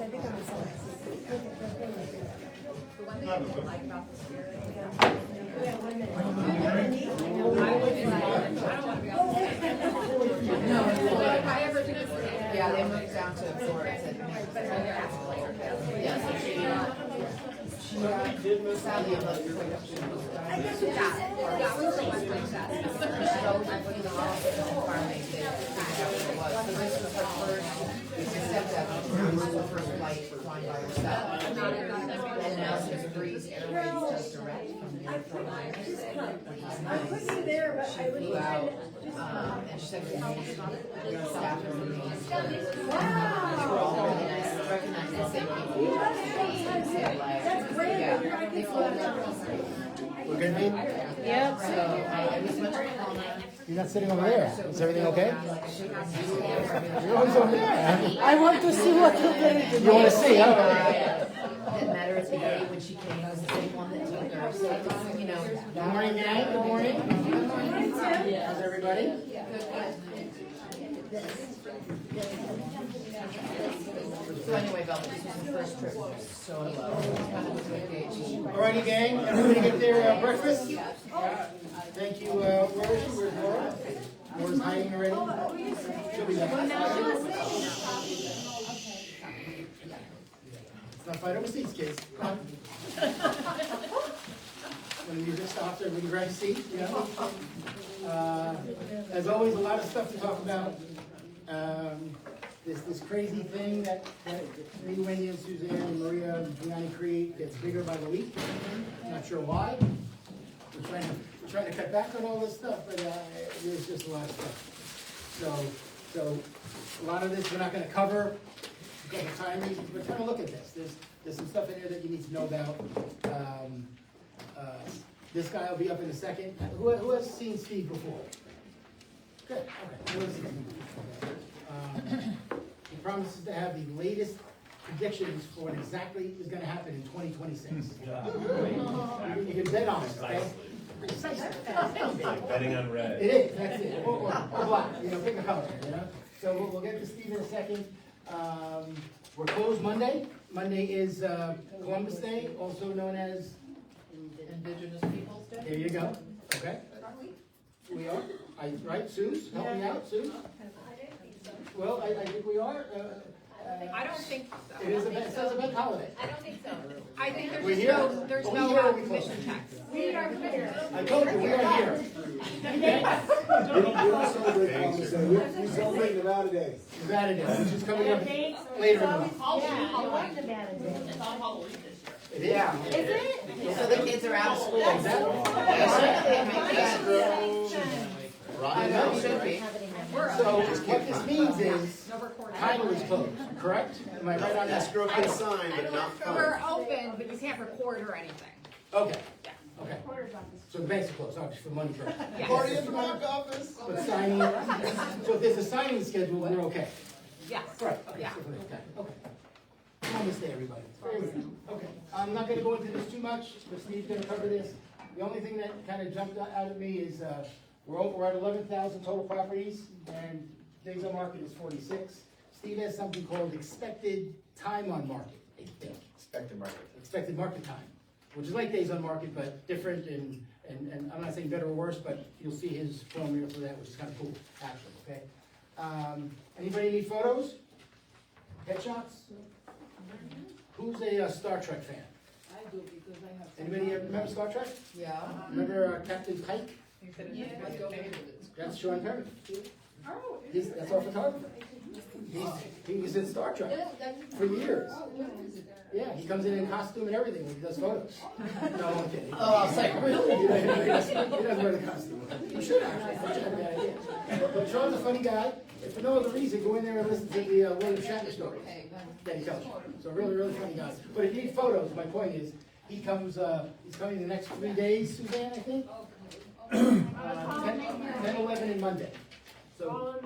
one thing I don't like about the spirit. No, if I ever do this, yeah, they moved down to Florida. Yeah, so she sadly, I guess she got it. That was the one like that. She always put the farming. So this was her first stepdad. This was her first flight flying by herself. And now she's Breeze Airways just direct from the airport. I put you there, but I would Flew out, and she said it was amazing. The staff was amazing. We're all really nice. Recognize the same people. That's great. Yeah, they flew out. We're good, mate? Yep. So I was much calmer. You're not sitting over there. Is everything okay? You're You're always over there. I want to see what you're going to do. You want to see, huh? Didn't matter at the gate when she came, it was the same one that took her. So it was, you know. Good morning, gang. Good morning. Good morning, Tim. How's everybody? So anyway, Velvet, this was the first trip. So kind of a good day. Alrighty, gang. Everybody get their breakfast? Thank you. Where is she? Where's Laura? Laura's hiding already? She'll be back. Let's not fight over seats, kids. Come on. When the music stops, everybody grab a seat, you know? As always, a lot of stuff to talk about. This crazy thing that me, Wendy, and Suzanne, and Maria, and Gianni create gets bigger by the week. Not sure why. We're trying to cut back on all this stuff, but there's just a lot of stuff. So a lot of this we're not going to cover because of time reasons, but kind of look at this. There's some stuff in here that you need to know about. This guy will be up in a second. Who has seen Steve before? Good. Okay. Who has seen Steve before? He promises to have the latest predictions for what exactly is going to happen in 2026. You can bet on it, okay? Precisely. Like betting on red. It is, that's it. Or black, you know, pick a color, you know? So we'll get to Steve in a second. We're closed Monday. Monday is Columbus Day, also known as Indigenous Peoples Day? There you go. Okay. We are. Right, Suze? Help me out, Suze? Well, I think we are. I don't think so. It says a bank holiday. I don't think so. I think We're there's here? no, there's Are we no here or are we closed? commission tax. We are here. I told you, we are here. We don't celebrate Columbus Day. We celebrate Nevada Day. Nevada Day, which is coming up later in the month. It is? Yeah. Is it? So the kids are out of school. I know, it should be. So what this means is, title is closed, correct? Am I right on that? Escrow can sign, but not We're open, but you can't record or anything. Okay, okay. So the banks are closed, obviously, for money purposes. Party at the back office. But signing, so if there's a signing schedule, we're okay. Yes. Right, okay, Yeah. so for this time, okay. Columbus Day, everybody. Very good. Okay, I'm not gonna go into this too much, but Steve's gonna cover this. The only thing that kind of jumped out at me is, we're at 11,000 total properties, and days on market is 46. Steve has something called expected time on market, I think. Expected market time, which is like days on market, but different, and I'm not saying better or worse, but you'll see his formula for that, which is kind of cool, actually, okay? Anybody need photos? Headshots? Who's a Star Trek fan? I do because I have. Anybody remember Star Trek? Yeah. Remember Captain Pike? Let's go. That's Sean Perry. Oh. That's our photographer. He was in Star Trek for years. Yeah, he comes in costume and everything when he does photos. No, I'm kidding. Oh, I was like, really? He doesn't wear the costume. You should actually. That's a bad idea. But Sean's a funny guy. If for no other reason, go in there and listen to the William Shatner story that he tells you. So really, really funny guy. But if you need photos, my point is, he's coming the next 3 days, Suzanne, I think? 10, 11, and Monday. So,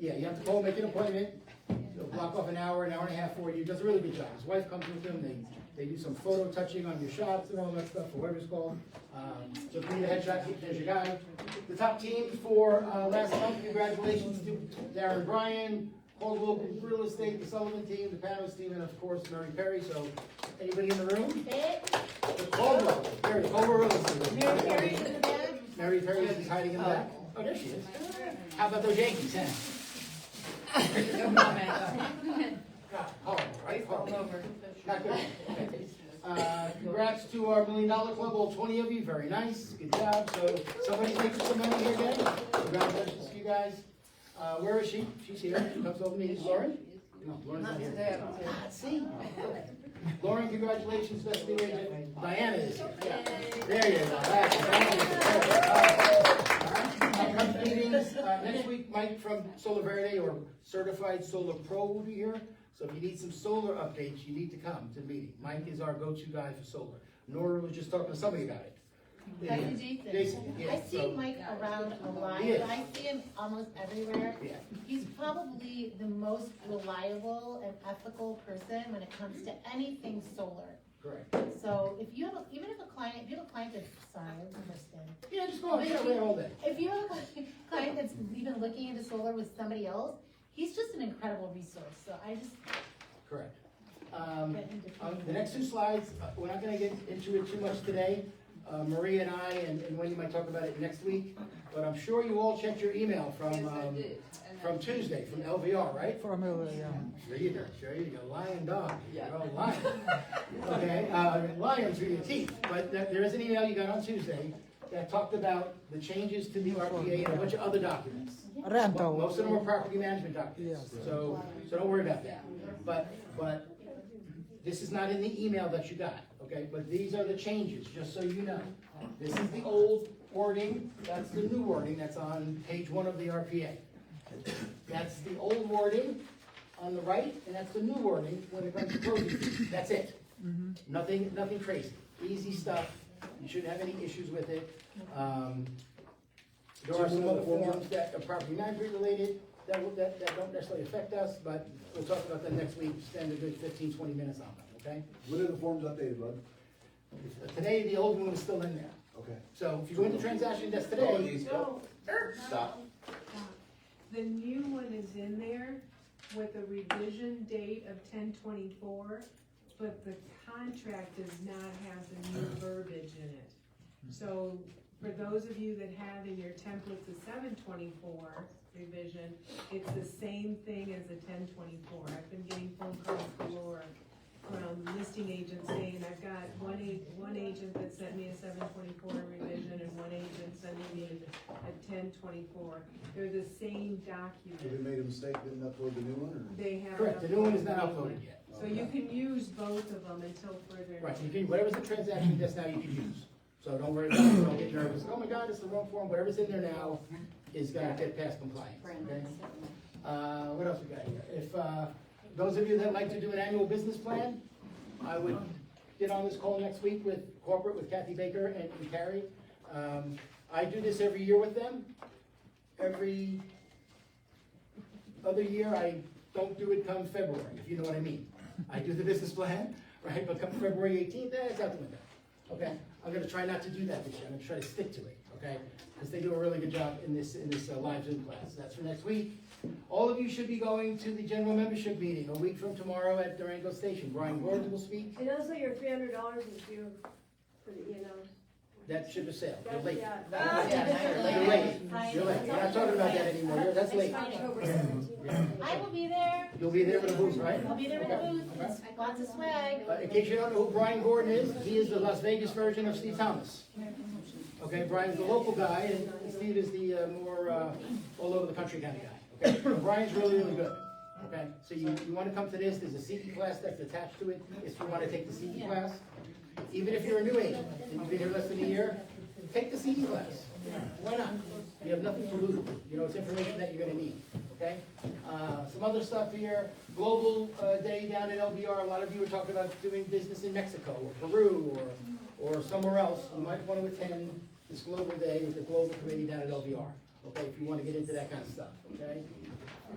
yeah, you have to call, make an appointment. He'll block off an hour and a half for you. He does a really good job. His wife comes with him. They do some photo touching on your shots and all that stuff, or whatever it's called. So if you need a headshot, there's your guy. The top teams for last month, congratulations to Darren Bryan, Caldwell Real Estate, the Sullivan team, the Panos team, and of course, Mary Perry. So, anybody in the room? The Caldwell, there, Caldwell Real Estate. Mary Perry in the back? Mary Perry is hiding in the back. Oh, there she is. How about those Yankees, huh? No comment. God, horrible, right? Horrible. Not good. Congrats to our $1 Million Club, all 20 of you, very nice, good job. So, somebody's making some money here again. Congratulations to you guys. Where is she? She's here. She comes over to me. Lauren? No, Lauren's not here. See? Lauren, congratulations, best new agent. Diana is here. There you go. Come meetings, next week, Mike from Solar Verde or Certified Solar Pro will be here. So if you need some solar updates, you need to come to the meeting. Mike is our go-to guy for solar. Nora was just talking to somebody about it. Dr. Jason. Jason, yeah. I see Mike around a lot, He is. but I see him almost everywhere. Yeah. He's probably the most reliable and ethical person when it comes to anything solar. Correct. So if you have, even if a client, if you have a client that's, sorry, I'm Kristen. Yeah, just go on, yeah, wait all day. If you have a client that's even looking into solar with somebody else, he's just an incredible resource, so I just Correct. get him to. The next two slides, we're not gonna get into it too much today. Maria and I, and Wendy might talk about it next week, but I'm sure you all checked your email from Tuesday, from LVR, right? Formula, yeah. Sure you go, lion dog, you're all lion. Okay, lion through your teeth, but there is an email you got on Tuesday that talked about the changes to the RPA and a bunch of other documents. Rental. Most of them are property management documents, Yes. so don't worry about that. But this is not in the email that you got, okay? But these are the changes, just so you know. This is the old wording, that's the new wording that's on page 1 of the RPA. That's the old wording on the right, and that's the new wording when it comes to closing fees. That's it. Nothing crazy. Easy stuff. You shouldn't have any issues with it. There are some other forms that are property management related that don't necessarily affect us, but we'll talk about them next week. Spend a good 15-20 minutes on them, okay? When are the forms updated, bud? Today, the old one is still in there. Okay. So if you go into transaction desk today, Stop. The new one is in there with a revision date of 10/24, but the contract does not have the new verbiage in it. So for those of you that have in your template the 7/24 revision, it's the same thing as the 10/24. I've been getting phone calls galore from listing agents saying, I've got one agent that sent me a 7/24 revision and one agent sending me a 10/24. They're the same If document. we made a mistake, didn't upload the new one, or? They have. correct, the new one is not uploaded yet. So you can use both of them until further. Right, you can, whatever's in transaction desk now, you can use. So don't worry about it, don't get nervous. Oh my God, it's the wrong form. Whatever's in there now is gonna get past compliance, okay? What else we got here? If, those of you that like to do an annual business plan, I would get on this call next week with corporate, with Kathy Baker and Carrie. I do this every year with them. Every other year, I don't do it come February, if you know what I mean. I do the business plan, right, but come February 18th, it's out the window. Okay, I'm gonna try not to do that this year, I'm gonna try to stick to it, okay? Because they do a really good job in this live Zoom class. That's for next week. All of you should be going to the general membership meeting a week from tomorrow at Durango Station. Brian Gordon will speak. And also your $300 is due for the E&Os. That should have sailed, you're late. Yeah. You're late, you're late, we're not talking about that anymore, that's late. October 17th. I will be there. You'll be there with the booth, right? I'll be there with the booth. It's lots of swag. In case you don't know who Brian Gordon is, he is the Las Vegas version of Steve Thomas. Okay, Brian's the local guy, and Steve is the more all over the country kind of guy. Okay, but Brian's really, really good. Okay, so you want to come to this, there's a CE class that's attached to it, if you want to take the CE class. Even if you're a new agent, and you've been here less than a year, take the CE class. Why not? You have nothing to lose. You know, it's information that you're gonna need, okay? Some other stuff here, Global Day down at LBR, a lot of you are talking about doing business in Mexico, or Peru, or somewhere else. You might want to attend this Global Day with the Global Committee down at LBR, okay, if you want to get into that kind of stuff, okay?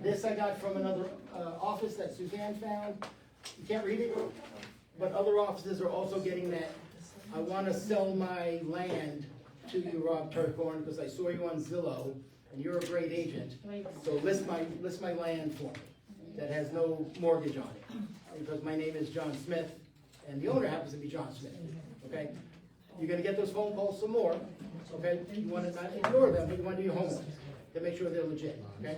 This I got from another office that Suzanne found. You can't read it, but other offices are also getting that. I want to sell my land to you, Rob Turkhorn, because I saw you on Zillow, and you're a great agent. So list my land for me. that has no mortgage on it, because my name is John Smith, and the owner happens to be John Smith, okay? You're gonna get those phone calls some more, okay? You wanna not ignore them, but you wanna do your homework to make sure they're legit, okay?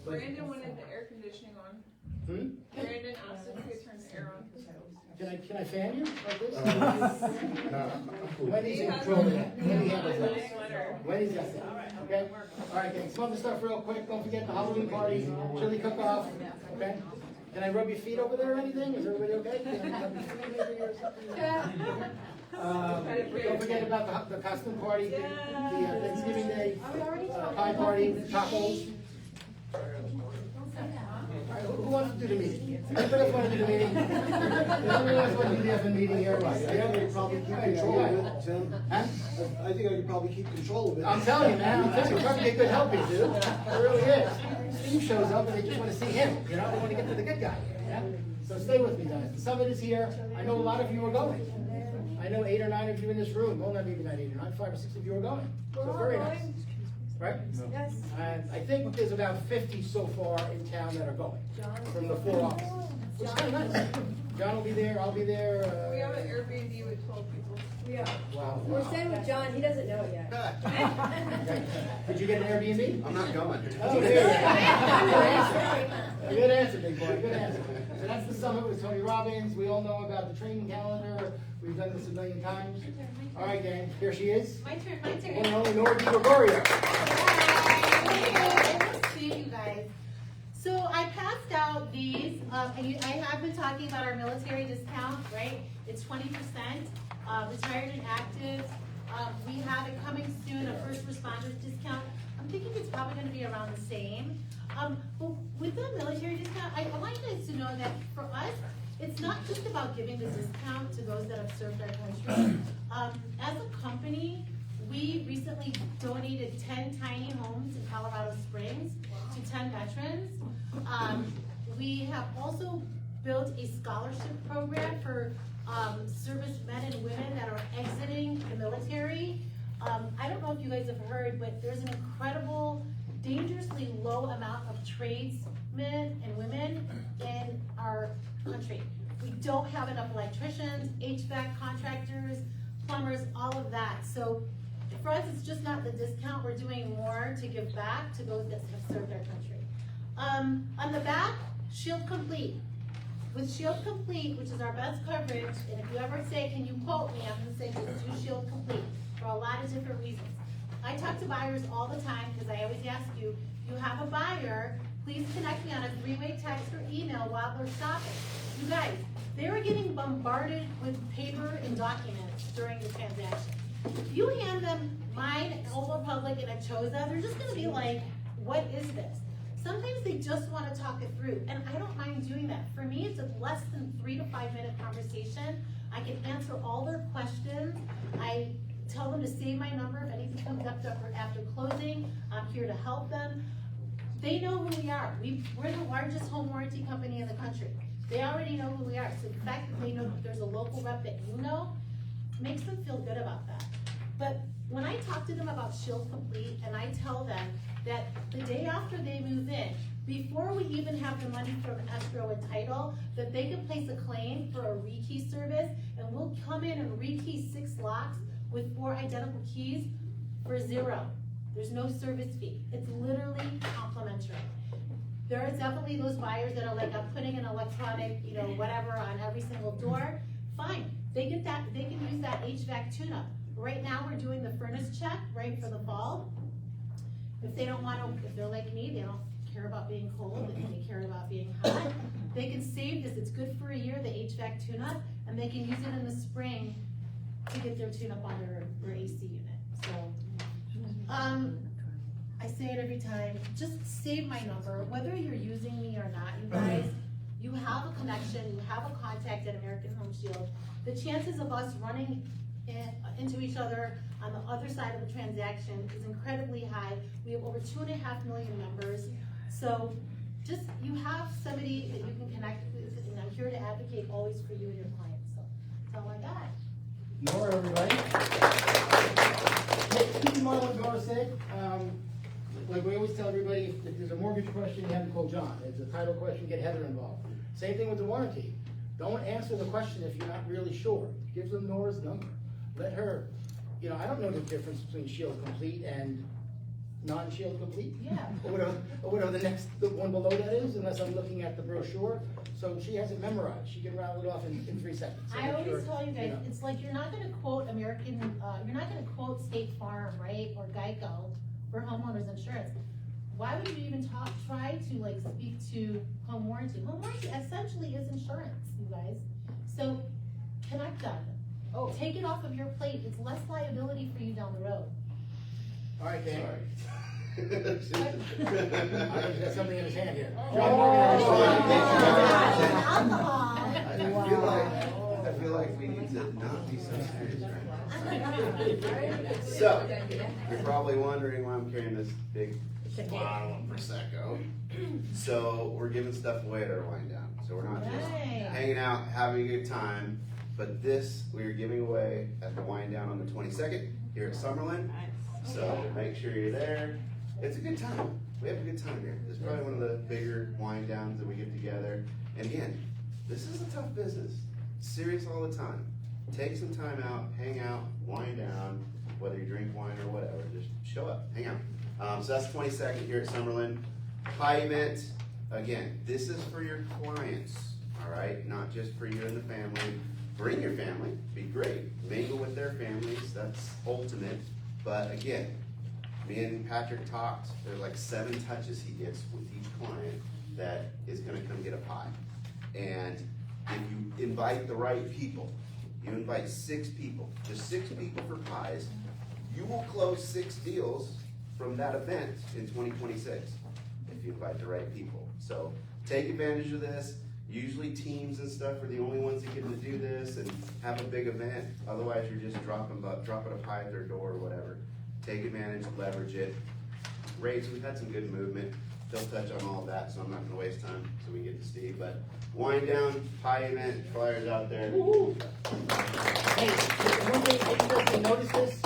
But- Brandon wanted the air conditioning on. Brandon asked if we could turn the air on. Can I fan you like this? Nah. Wendy's in control of that. Wendy handles that. Sweater. Wendy's got that, okay? All right, gang, some other stuff real quick. Don't forget the Halloween party, chili cook-off, okay? Can I rub your feet over there or anything? Is everybody okay? Can I rub your feet maybe or something? Don't forget about the costume party, the Thanksgiving Day, pie party, tacos. All right, who wants to do the meeting? Anybody else want to do the meeting? Anybody else want to do the effing meeting here? I think I could probably keep control of it, Tim. Huh? I think I could probably keep control of it. I'm telling you, man, I'm telling you, Chuck would be a good help here, dude. It really is. Steve shows up and they just want to see him, you know, they want to get to the good guy, yeah? So stay with me, guys. The summit is here. I know a lot of you are going. I know 8 or 9 of you in this room. Well, not maybe not 8 or 9, 5 or 6 of you are going. So very nice. Right? Yes. And I think there's about 50 so far in town that are going from the 4 offices. Which is kind of nice. John will be there, I'll be there. We have an Airbnb with 12 people. Wow. We're staying with John, he doesn't know it yet. Okay. Did you get an Airbnb? I'm not going. Oh, there you go. Good answer, big boy, good answer. So that's the summit with Tony Robbins. We all know about the training calendar. We've done this a million times. All right, gang, here she is. My turn, my turn. One and only Nora Gregorio. Nice to see you guys. So I passed out these, I have been talking about our military discount, right? It's 20%, retired and active. We have it coming soon, a first responders discount. I'm thinking it's probably gonna be around the same. But with the military discount, I want you guys to know that for us, it's not just about giving the discount to those that have served our country. As a company, we recently donated 10 tiny homes in Colorado Springs to 10 veterans. We have also built a scholarship program for service men and women that are exiting the military. I don't know if you guys have heard, but there's an incredible, dangerously low amount of tradesmen and women in our country. We don't have enough electricians, HVAC contractors, plumbers, all of that. So for us, it's just not the discount. We're doing more to give back to those that have served our country. On the back, Shield Complete. With Shield Complete, which is our best coverage, and if you ever say, can you quote me, I'm gonna say just do Shield Complete for a lot of different reasons. I talk to buyers all the time because I always ask you, if you have a buyer, please connect me on a 3-way text or email while they're shopping. You guys, they were getting bombarded with paper and documents during the transaction. If you hand them mine, an Old Republic, and a Choza, they're just gonna be like, what is this? Sometimes they just wanna talk it through, and I don't mind doing that. For me, it's a less than 3 to 5 minute conversation. I can answer all their questions. I tell them to save my number if anything comes up after closing. I'm here to help them. They know who we are. We're the largest home warranty company in the country. They already know who we are. So the fact that they know that there's a local rep that you know makes them feel good about that. But when I talk to them about Shield Complete and I tell them that the day after they move in, before we even have the money from escrow and title, that they can place a claim for a rekey service, and we'll come in and rekey 6 locks with 4 identical keys for 0. There's no service fee. It's literally complimentary. There are definitely those buyers that are like, I'm putting an electronic, whatever on every single door. Fine, they can use that HVAC tune-up. Right now, we're doing the furnace check, right, for the fall. If they don't want to, if they're like me, they don't care about being cold, they care about being hot, they can save this. It's good for a year, the HVAC tune-up, and they can use it in the spring to get their tune-up on their AC unit. So, I say it every time, just save my number. Whether you're using me or not, you guys, you have a connection, you have a contact at American Home Shield. The chances of us running into each other on the other side of the transaction is incredibly high. We have over 2.5 million members. So just, you have somebody that you can connect with, and I'm here to advocate always for you and your clients. So that's all I got. Nora, everybody. Keep in mind what Nora said. like we always tell everybody, if there's a mortgage question, you have to call John. If it's a title question, get Heather involved. Same thing with the warranty. Don't answer the question if you're not really sure. Give them Nora's number. Let her, you know, I don't know the difference between Shield Complete and non-Shield Complete. Yeah. Or whatever the one below that is, unless I'm looking at the brochure. So she has it memorized. She can rattle it off in 3 seconds. So I make always sure, tell you guys, know. it's like you're not gonna quote you're not gonna quote State Farm, right, or Geico for homeowners insurance. Why would you even try to like speak to home warranty? Home warranty essentially is insurance, you guys. So connect them. Oh, take it off of your plate. It's less liability for you down the road. All right, Dan. Sorry. He's got something in his hand here. Oh. John Morgan. Alcohol. I feel like we need to not be so serious right now. So, you're probably wondering why I'm carrying this big bottle of Prosecco. So, we're giving stuff away at our wind down. So we're not just Right. hanging out, having a good time, but this we're giving away at the wind down on the 22nd here at Summerlin. So make sure you're there. It's a good time. We have a good time here. It's probably one of the bigger wind downs that we get together. And again, this is a tough business. Serious all the time. Take some time out, hang out, wind down, whether you drink wine or whatever. Just show up, hang out. So that's 22nd here at Summerlin. Pie event. Again, this is for your clients, all right? Not just for you and the family. Bring your family, be great. Mingle with their families, that's ultimate. But again, me and Patrick talked, there's like 7 touches he gets with each client that is gonna come get a pie. And if you invite the right people, you invite 6 people, just 6 people for pies, you will close 6 deals from that event in 2026. If you invite the right people. So take advantage of this. Usually teams and stuff are the only ones that get to do this and have a big event. Otherwise, you're just dropping a pie at their door or whatever. Take advantage, leverage it. Rates, we've had some good movement. They'll touch on all of that, so I'm not gonna waste time so we get to Steve. But wind down, pie event, flyers out there. Hey, one thing, I don't know if you noticed this.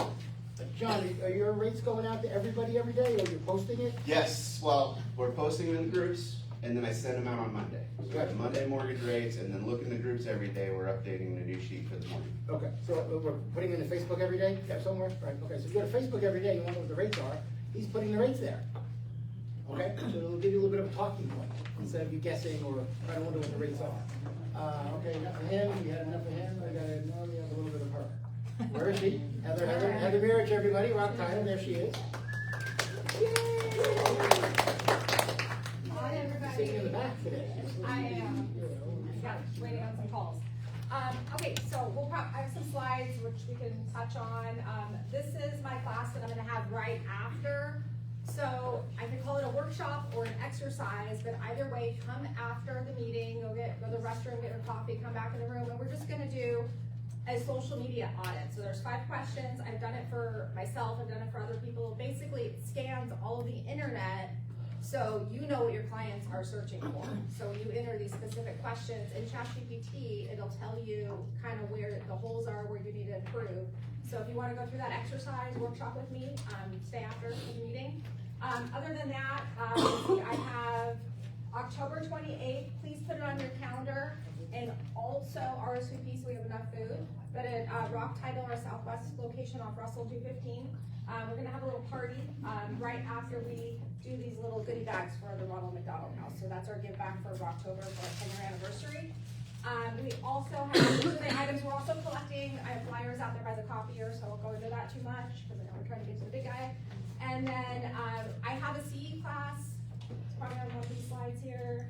John, are your rates going out to everybody every day, or you're posting it? Yes, well, we're posting them in groups, and then I send them out on Monday. So we have Monday mortgage rates, and then look in the groups every day. We're updating the new sheet for the morning. Okay, so we're putting it in Facebook every day, somewhere, right? Okay, so if you go to Facebook every day, you want to know what the rates are, he's putting the rates there. Okay, so it'll give you a little bit of a talking point, instead of you guessing or trying to wonder what the rates are. Okay, enough of him, we had enough of him, I got a little bit of her. Where is she? Heather Mirich, everybody, rock title, there she is. Sitting in the back today. I am. Yeah, waiting on some calls. Okay, so I have some slides which we can touch on. This is my class that I'm gonna have right after. So I can call it a workshop or an exercise, but either way, come after the meeting, go to the restroom, get your coffee, come back in the room, and we're just gonna do a social media audit. So there's 5 questions. I've done it for myself, I've done it for other people. Basically, it scans all of the internet so you know what your clients are searching for. So when you enter these specific questions in ChatGPT, it'll tell you kind of where the holes are, where you need to improve. So if you want to go through that exercise workshop with me, stay after the meeting. Other than that, I have October 28th. Please put it on your calendar. And also RSVP so we have enough food. But at Rock Title, our Southwest location off Russell 215, we're gonna have a little party right after we do these little goodie bags for the Ronald McDonald House. So that's our give back for October for our 10-year anniversary. We also have the items we're also collecting. I have flyers out there by the copier, so I won't go into that too much because I know we're trying to get to the big guy. And then I have a CE class. It's probably on one of these slides here.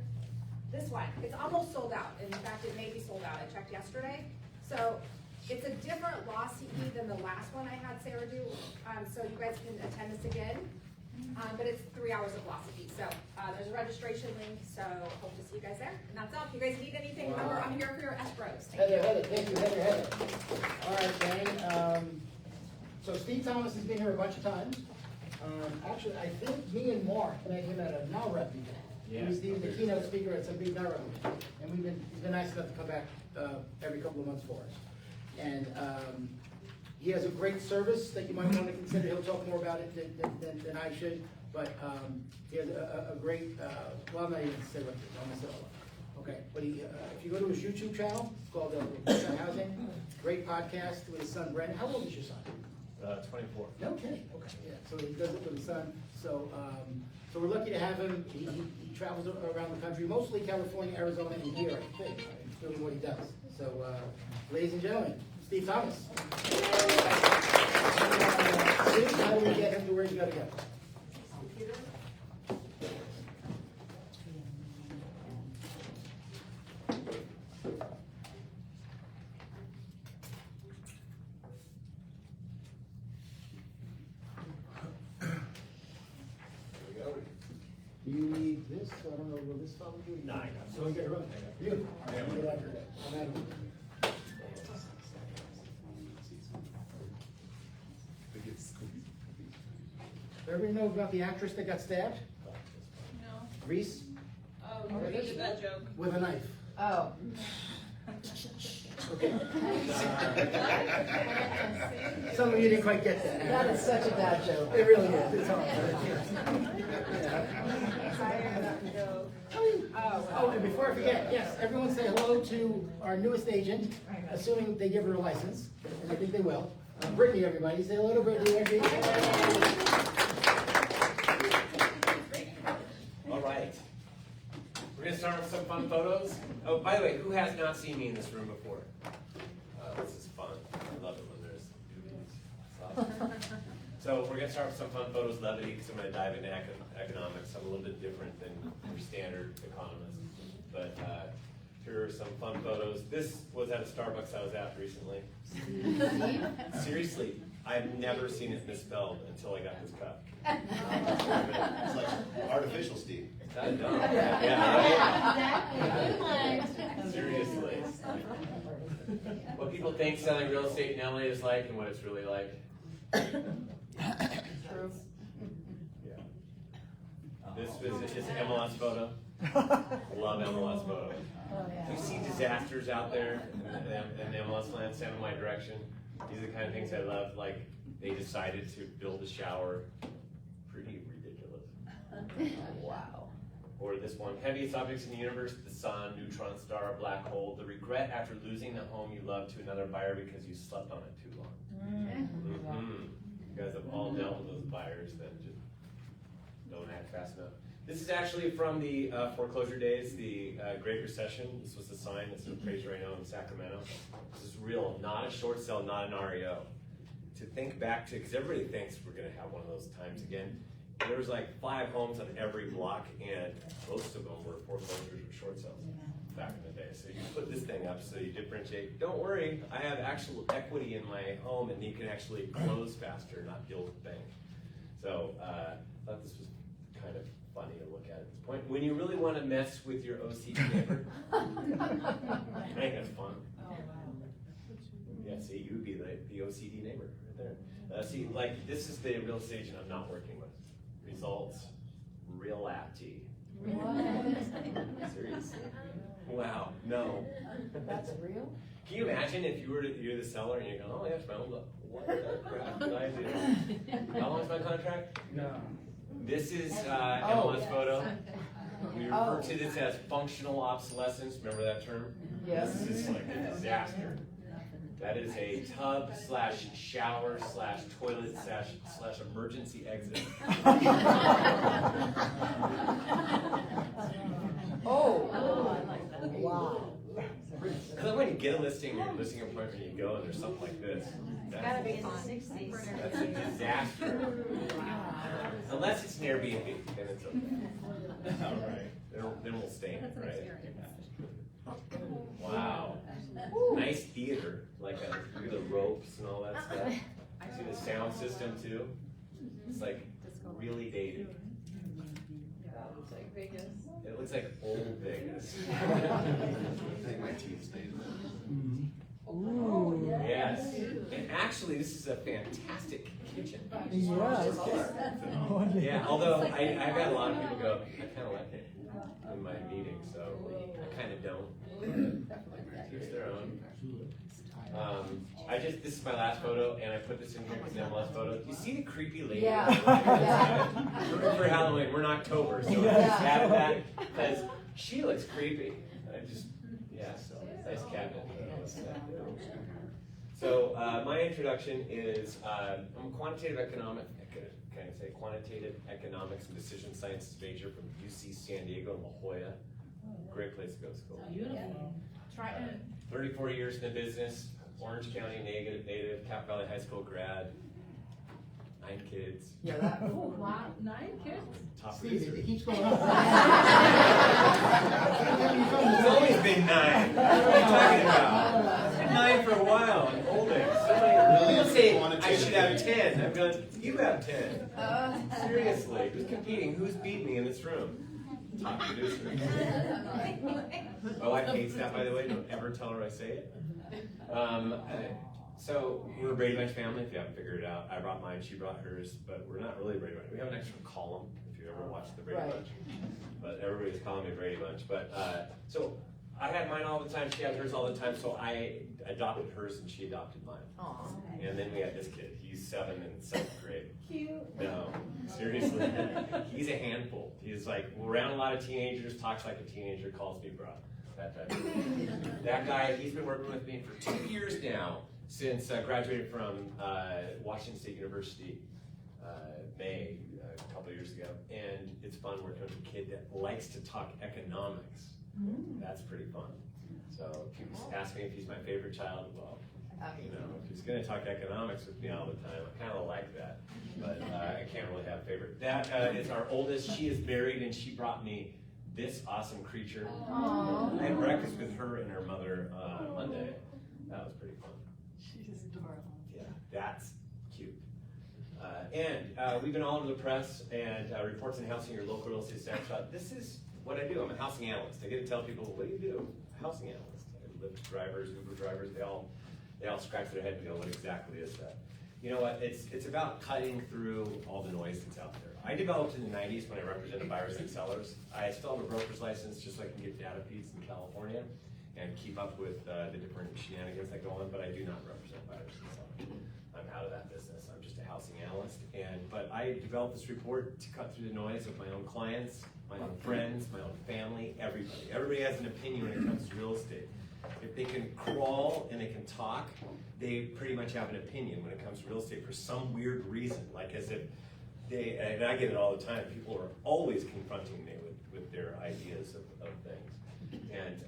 This one, it's almost sold out. In fact, it may be sold out. I checked yesterday. So it's a different law CE than the last one I had Sarah do. So you guys can attend this again. But it's 3 hours of law CE. So there's a registration link. So hope to see you guys there. And that's all. If you guys need anything, remember I'm here for your escrows. Thank you. Heather, thank you, Heather. All right, gang. So Steve Thomas has been here a bunch of times. Actually, I think me and Mark met him at a NAREP event. He was the keynote speaker at some big NAREP event. And he's been nice enough to come back every couple of months for us. And he has a great service that you might want to consider. He'll talk more about it than I should. but, he has a great, well, I'm not even say what it is, I'm gonna say all of it. Okay, but he, if you go to his YouTube channel, it's called, Sun Housing, great podcast with his son Brendan. How old is your son? 24. No kidding, okay, yeah, so he does it with his son, so, so we're lucky to have him, he travels around the country, mostly California, Arizona, and here, I think, doing what he does. So, ladies and gentlemen, Steve Thomas. Steve, how do we get him to where he's gotta go? Do you need this? I don't know, will this follow you? No, I got it. So we get it right. You? Yeah. Get after that. I'm out of here. Everybody know about the actress that got stabbed? No. Reese? Oh, you repeated that joke. With a knife. Oh. Okay. Some of you didn't quite get that. That is such a bad joke. It really is. It's hard. Oh, and before I forget, yes, everyone say hello to our newest agent, assuming they give her a license, and I think they will. Brittany, everybody, say hello to Brittany. All right. We're gonna start with some fun photos. Oh, by the way, who has not seen me in this room before? This is fun. I love it when there's newbies. So we're gonna start with some fun photos, levity, because I'm gonna dive into economics. I'm a little bit different than your standard economist. But here are some fun photos. This was at a Starbucks I was at recently. Seriously, I've never seen it misspelled until I got this cup. It's like artificial Steve. I know. Yeah, right? Seriously. What people think selling real estate in LA is like and what it's really like. True. This is an MLS photo. Love MLS photos. You see disasters out there in the MLS land, send them my direction. These are the kind of things I love. Like they decided to build a shower. Pretty ridiculous. Wow. Or this one, heaviest objects in the universe, the sun, neutron star, black hole, the regret after losing the home you love to another buyer because you slept on it too long. You guys have all dealt with those buyers that just don't act fast enough. This is actually from the foreclosure days, the Great Recession. This was the sign that's in Fraser Reno in Sacramento. This is real, not a short sale, not an REO. To think back to, because everybody thinks we're gonna have one of those times again. There was like 5 homes on every block, and most of them were foreclosures or short sales back in the day. So you put this thing up so you differentiate. Don't worry, I have actual equity in my home, and you can actually close faster, not gild the bank. So I thought this was kind of funny to look at this point. When you really want to mess with your OCD neighbor, ain't that fun? Yeah, see, you would be the OCD neighbor right there. See, like, this is the real estate agent I'm not working with. Results, reality. Seriously? Wow, no. That's real? Can you imagine if you're the seller and you go, oh, yes, my home, what the crap did I do? How long is my contract? No. This is MLS photo. We refer to this as functional obsolescence. Remember that term? Yes. This is like a disaster. That is a tub / shower / toilet / emergency exit. Oh, I like that. Wow. Because when you get a listing, your listing appointment, you go and there's something like this. Gotta be in the 60s. That's a disaster. Unless it's an Airbnb, then it's okay. All right. Then we'll stay in it, right? Wow. Nice theater, like look at the ropes and all that stuff. See the sound system too? It's like really dated. Looks like Vegas. It looks like old Vegas. I think my teeth stayed. Ooh. Yes. And actually, this is a fantastic kitchen. Yeah, Yeah, although I've had a lot of people go, I kind of like it in my meetings, so I kind of don't. Each their own. This is my last photo, and I put this in here because it's my last photo. You see the creepy lady? Yeah. We're for Halloween, we're in October, so I just added that because she looks creepy. So nice cabinet. So my introduction is, I'm a quantitative economics and decision sciences major from UC San Diego in La Jolla. Great place to go to school. Beautiful. 34 years in the business, Orange County native, Cap Valley High School grad, 9 kids. Yeah, that. Oh, wow, 9 kids? Top Steve, producer. it keeps going up. It's always been 9. What are you talking about? It's been 9 for a while. I'm holding. People say I should have 10. I'm going, you have 10. Seriously, who's competing? Who's beating me in this room? Top producer. My wife hates that, by the way. Don't ever tell her I say it. So we're a Brady Bunch family, if you haven't figured it out. I brought mine, she brought hers, but we're not really Brady Bunch. We have an extra column, if you ever watched the Brady Bunch. But everybody's calling me Brady Bunch. But so I had mine all the time, she had hers all the time, so I adopted hers and she adopted mine. Aww. And then we had this kid. He's 7 in 7th grade. Cute. No, seriously. He's a handful. He's like around a lot of teenagers, talks like a teenager, calls me bro. That type of thing. That guy, he's been working with me for 2 years now, since I graduated from Washington State University, May, a couple years ago. And it's fun working with a kid that likes to talk economics. That's pretty fun. So people ask me if he's my favorite child. Well, you know, if he's going to talk economics with me all the time, I kind of like that. But I can't really have a favorite. That is our oldest. She is married, and she brought me this awesome creature. Aww. I had breakfast with her and her mother on Monday. That was pretty fun. She's adorable. Yeah, that's cute. We've been all over the press and reports in housing, your local real estate snapshot. This is what I do. I'm a housing analyst. I get to tell people, what do you do? A housing analyst. Lyft drivers, Uber drivers, they all scratch their head and go, what exactly is that? You know what, it's about cutting through all the noise that's out there. I developed in the 90s when I represented buyers and sellers. I still have a broker's license just so I can get data feeds in California and keep up with the different shenanigans that go on, but I do not represent buyers and sellers. I'm out of that business. I'm just a housing analyst. But I developed this report to cut through the noise of my own clients, my own friends, my own family, everybody. Everybody has an opinion when it comes to real estate. If they can crawl and they can talk, they pretty much have an opinion when it comes to real estate for some weird reason. Like as if and I get it all the time, people are always confronting me with their ideas of things. And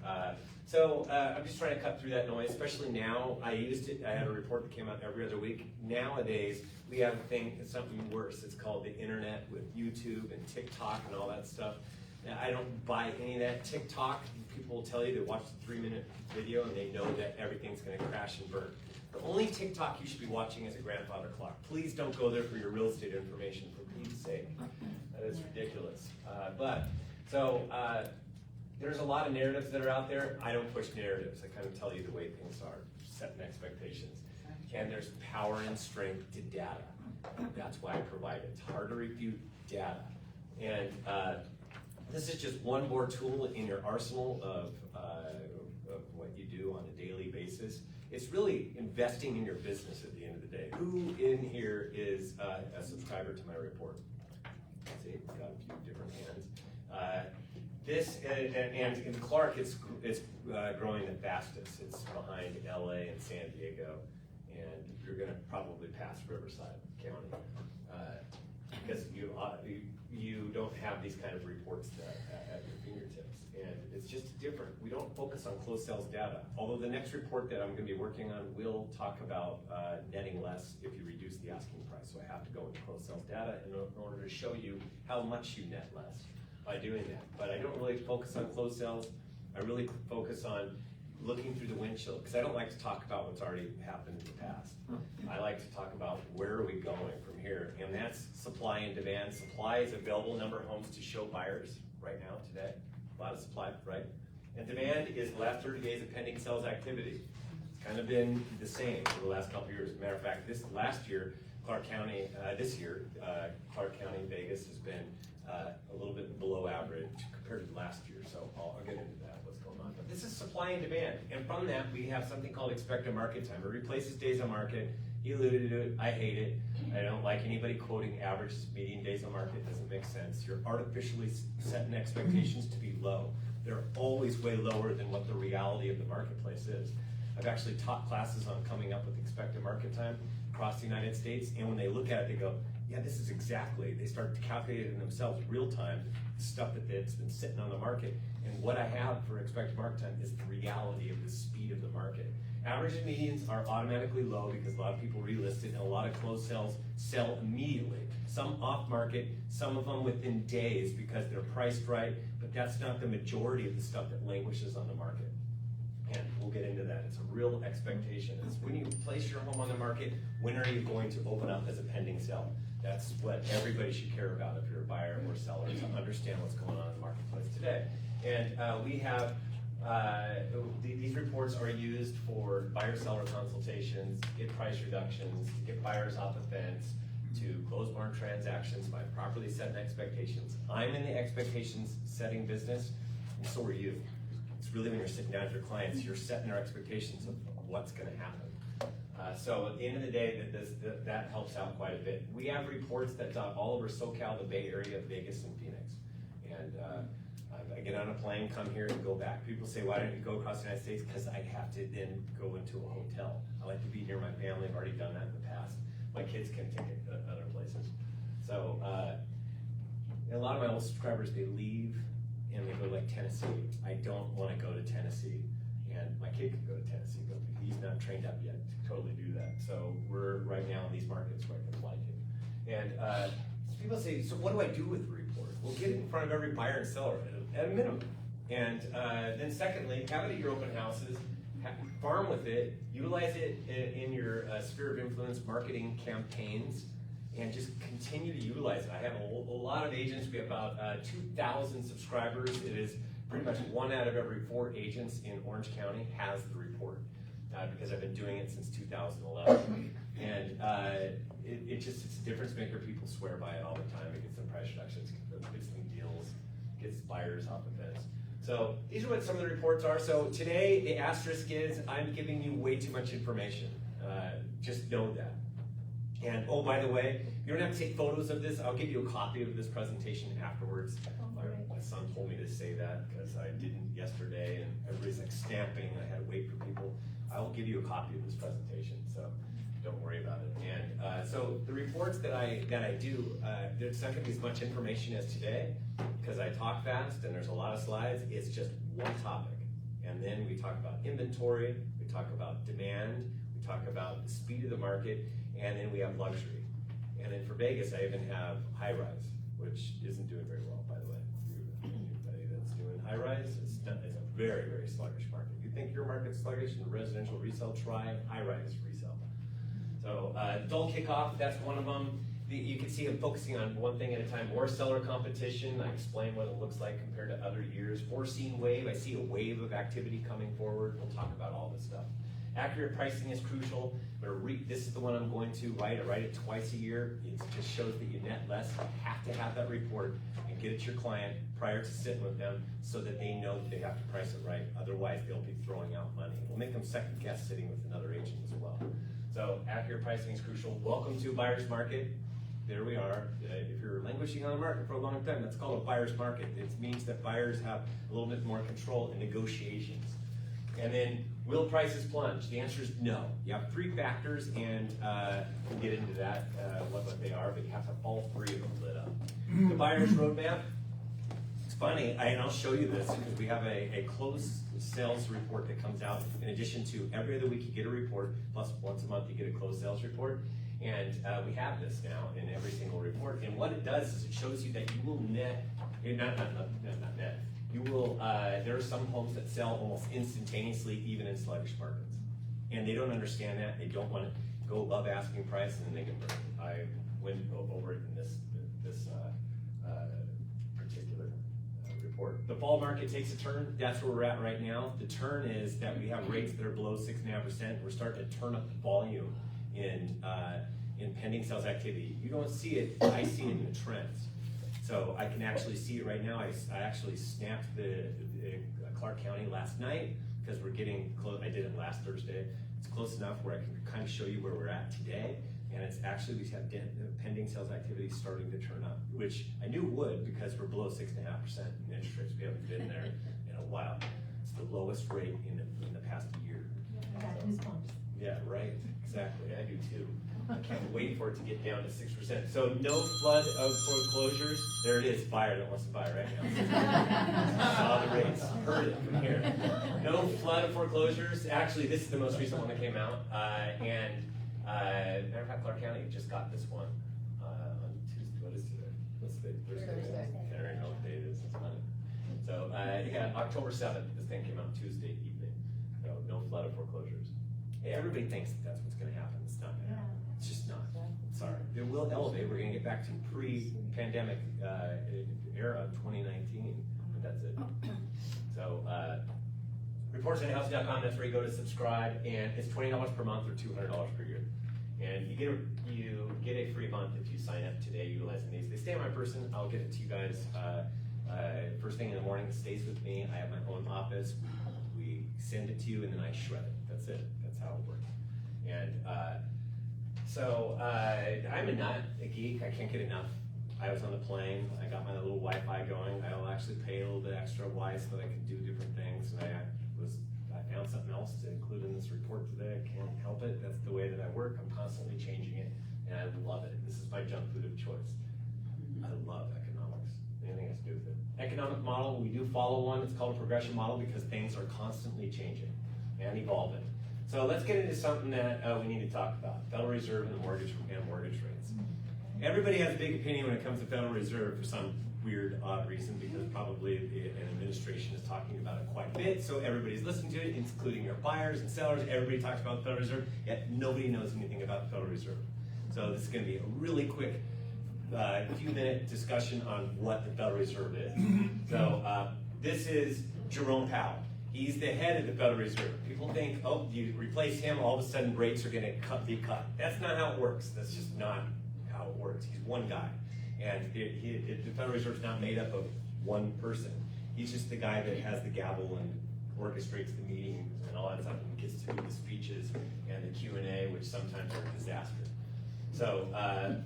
so I'm just trying to cut through that noise, especially now. I had a report that came out every other week. Nowadays, we have something worse. It's called the internet with YouTube and TikTok and all that stuff. Now, I don't buy any of that. TikTok, people will tell you to watch the 3-minute video and they know that everything's going to crash and burn. The only TikTok you should be watching is a grandfather clock. Please don't go there for your real estate information, for Pete's sake. That is ridiculous. There's a lot of narratives that are out there. I don't push narratives. I kind of tell you the way things are, setting expectations. And there's power and strength to data. That's why I provide it. It's hard to refute data. And this is just one more tool in your arsenal of what you do on a daily basis. It's really investing in your business at the end of the day. Who in here is a subscriber to my report? See, we've got a few different hands. And Clark is growing the fastest. It's behind LA and San Diego, and you're going to probably pass Riverside County because you don't have these kind of reports at your fingertips. And it's just different. We don't focus on closed sales data. Although the next report that I'm going to be working on will talk about netting less if you reduce the asking price. So I have to go into closed sales data in order to show you how much you net less by doing that. But I don't really focus on closed sales. I really focus on looking through the windshield because I don't like to talk about what's already happened in the past. I like to talk about where are we going from here, and that's supply and demand. Supply is available number of homes to show buyers right now today. A lot of supply, right? And demand is the last 30 days of pending sales activity. It's kind of been the same for the last couple of years. As a matter of fact, this year, Clark County, Clark County, Vegas has been a little bit below average compared to last year. So I'll get into that, what's going on. But this is supply and demand. And from that, we have something called expected market time. It replaces days on market. He alluded to it, I hate it. I don't like anybody quoting average median days on market, it doesn't make sense. You're artificially setting expectations to be low. They're always way lower than what the reality of the marketplace is. I've actually taught classes on coming up with expected market time across the United States, and when they look at it, they go, yeah, this is exactly, they start to calculate it themselves real time, stuff that's been sitting on the market. And what I have for expected market time is the reality of the speed of the market. Average and medians are automatically low because a lot of people relist it, and a lot of closed sales sell immediately. Some off market, some of them within days because they're priced right, but that's not the majority of the stuff that languishes on the market. And we'll get into that. It's a real expectation. It's when you place your home on the market, when are you going to open up as a pending sale? That's what everybody should care about if you're a buyer or seller, to understand what's going on in the marketplace today. And we have these reports are used for buyer-seller consultations, get price reductions, get buyers off the fence, to close barn transactions by properly setting expectations. I'm in the expectations setting business, and so are you. It's really when you're sitting down with your clients, you're setting their expectations of what's going to happen. So at the end of the day, that helps out quite a bit. We have reports that dot all over SoCal, the Bay Area, Vegas, and Phoenix. And I get on a plane, come here, and go back. People say, why don't you go across the United States? Because I have to then go into a hotel. I like to be near my family. I've already done that in the past. My kids can take it to other places. So a lot of my old subscribers, they leave and they go to like Tennessee. I don't want to go to Tennessee. And my kid can go to Tennessee, but he's not trained up yet to totally do that. So we're right now in these markets where I can fly to. And so people say, so what do I do with the report? Well, get it in front of every buyer and seller at a minimum. And then secondly, have it at your open houses, farm with it, utilize it in your sphere of influence marketing campaigns, and just continue to utilize it. I have a lot of agents. We have about 2,000 subscribers. It is pretty much 1 out of every 4 agents in Orange County has the report because I've been doing it since 2011. And it's a difference maker. People swear by it all the time. It gets them price reductions, gets them deals, gets buyers off the fence. So these are what some of the reports are. So today, the asterisk is I'm giving you way too much information. Just know that. And oh, by the way, you don't have to take photos of this. I'll give you a copy of this presentation afterwards. My son told me to say that because I didn't yesterday, and everybody's like stamping. I had to wait for people. I will give you a copy of this presentation, so don't worry about it. And so the reports that I do, there's not going to be as much information as today because I talk fast and there's a lot of slides. It's just one topic, and then we talk about inventory, we talk about demand, we talk about the speed of the market, and then we have luxury. And then for Vegas, I even have high rise, which isn't doing very well, by the way. Anybody that's doing high rise, it's a very, very sluggish market. If you think your market's sluggish in residential resale, try high rise resale. So dull kickoff, that's one of them. You can see I'm focusing on one thing at a time. More seller competition. I explain what it looks like compared to other years. Foreseen wave. I see a wave of activity coming forward. We'll talk about all this stuff. Accurate pricing is crucial. This is the one I'm going to write. I write it twice a year. It just shows that you net less. You have to have that report and get it to your client prior to sitting with them so that they know that they have to price it right. Otherwise, they'll be throwing out money. We'll make them second guess sitting with another agent as well. So accurate pricing is crucial. Welcome to a buyer's market. There we are. If you're languishing on the market for a long time, that's called a buyer's market. It means that buyers have a little bit more control in negotiations. And then, will prices plunge? The answer is no. You have 3 factors, and we'll get into that, what they are, but you have to have all 3 of them lit up. The buyer's roadmap. It's funny, and I'll show you this because we have a closed sales report that comes out in addition to every other week you get a report, plus once a month you get a closed sales report. And we have this now in every single report. And what it does is it shows you that you will net, not net, you will, there are some homes that sell almost instantaneously, even in sluggish markets. And they don't understand that. They don't want to go above asking price, and then they get burned. I went over it in this particular report. The fall market takes a turn. That's where we're at right now. The turn is that we have rates that are below 6.5%. We're starting to turn up the volume in pending sales activity. You don't see it, I see it in the trends. So I can actually see it right now. I actually snapped the Clark County last night because we're getting close. I did it last Thursday. It's close enough where I can kind of show you where we're at today. And it's actually, we have pending sales activity starting to turn up, which I knew would because we're below 6.5% in interest rates. We haven't been there in a while. It's the lowest rate in the past year. Yeah, right, exactly, I do too. I can't wait for it to get down to 6%. So no flood of foreclosures. There it is, buyer that wants to buy right now. Saw the rates, heard it from here. No flood of foreclosures. Actually, this is the most recent one that came out. Matter of fact, Clark County just got this one on Tuesday. What is today? What's the Thursday? I don't know what day it is. It's funny. So you got October 7th. This thing came out Tuesday evening. So no flood of foreclosures. Hey, everybody thinks that that's what's going to happen. It's not going to happen. It's just not. Sorry. It will elevate. We're going to get back to pre-pandemic era of 2019, but that's it. So reportsandhousing.com. That's where you go to subscribe, and it's $20 per month or $200 per year. And you get a free month if you sign up today utilizing these. They stay on my person. I'll get it to you guys first thing in the morning. It stays with me. I have my own office. We send it to you, and then I shred it. That's it. That's how it works. And so I'm a nut, a geek. I can't get enough. I was on the plane. I got my little Wi-Fi going. I'll actually pay a little bit extra Wi so that I can do different things. And I found something else to include in this report today. I can't help it. That's the way that I work. I'm constantly changing it, and I love it. This is my junk food of choice. I love economics. Anything has to do with it. Economic model, we do follow one. It's called a progression model because things are constantly changing and evolving. So let's get into something that we need to talk about: Federal Reserve and mortgage rates. Everybody has a big opinion when it comes to Federal Reserve for some weird, odd reason, because probably an administration is talking about it quite a bit, so everybody's listening to it, including your buyers and sellers. Everybody talks about the Federal Reserve, yet nobody knows anything about the Federal Reserve. So this is going to be a really quick few-minute discussion on what the Federal Reserve is. So this is Jerome Powell. He's the head of the Federal Reserve. People think, oh, you replace him, all of a sudden rates are going to be cut. That's not how it works. That's just not how it works. He's one guy. And the Federal Reserve is not made up of one person. He's just the guy that has the gavel and orchestrates the meetings and all that stuff, and gets to do the speeches and the Q&A, which sometimes are a disaster. So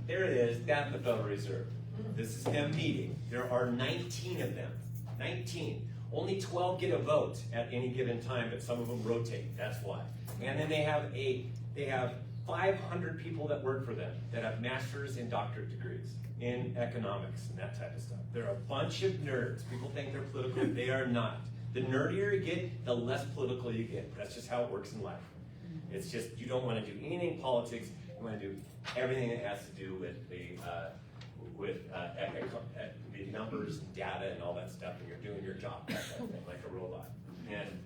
there it is, that's the Federal Reserve. This is them meeting. There are 19 of them, 19. Only 12 get a vote at any given time, but some of them rotate, that's why. And then they have 500 people that work for them that have master's and doctorate degrees in economics and that type of stuff. They're a bunch of nerds. People think they're political, they are not. The nerdier you get, the less political you get. That's just how it works in life. It's just, you don't want to do anything politics, you want to do everything that has to do with the numbers and data and all that stuff, and you're doing your job like a robot. And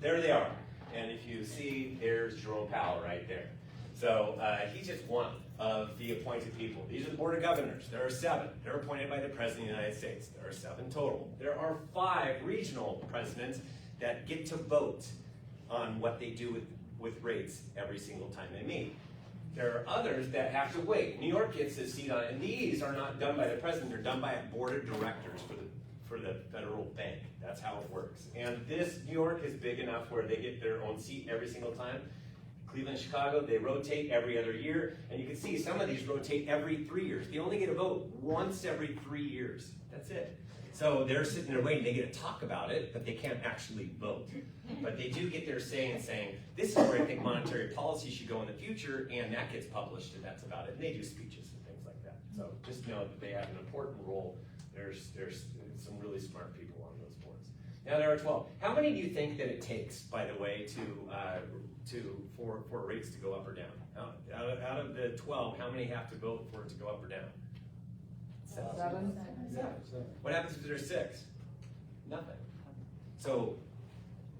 there they are. And if you see, there's Jerome Powell right there. So he's just one of the appointed people. These are the Board of Governors. There are 7. They're appointed by the President of the United States. There are 7 total. There are 5 regional presidents that get to vote on what they do with rates every single time they meet. There are others that have to wait. New York gets a seat on it, and these are not done by the President. They're done by a Board of Directors for the federal bank. That's how it works. And this, New York is big enough where they get their own seat every single time. Cleveland, Chicago, they rotate every other year. And you can see some of these rotate every 3 years. They only get a vote once every 3 years. That's it. So they're sitting there waiting. They get to talk about it, but they can't actually vote. But they do get their say in saying, this is where I think monetary policy should go in the future, and that gets published, and that's about it. And they do speeches and things like that. So just know that they have an important role. There's some really smart people on those boards. Now there are 12. How many do you think that it takes, by the way, for rates to go up or down? Out of the 12, how many have to vote for it to go up or down? 7. What happens if there's 6? Nothing. So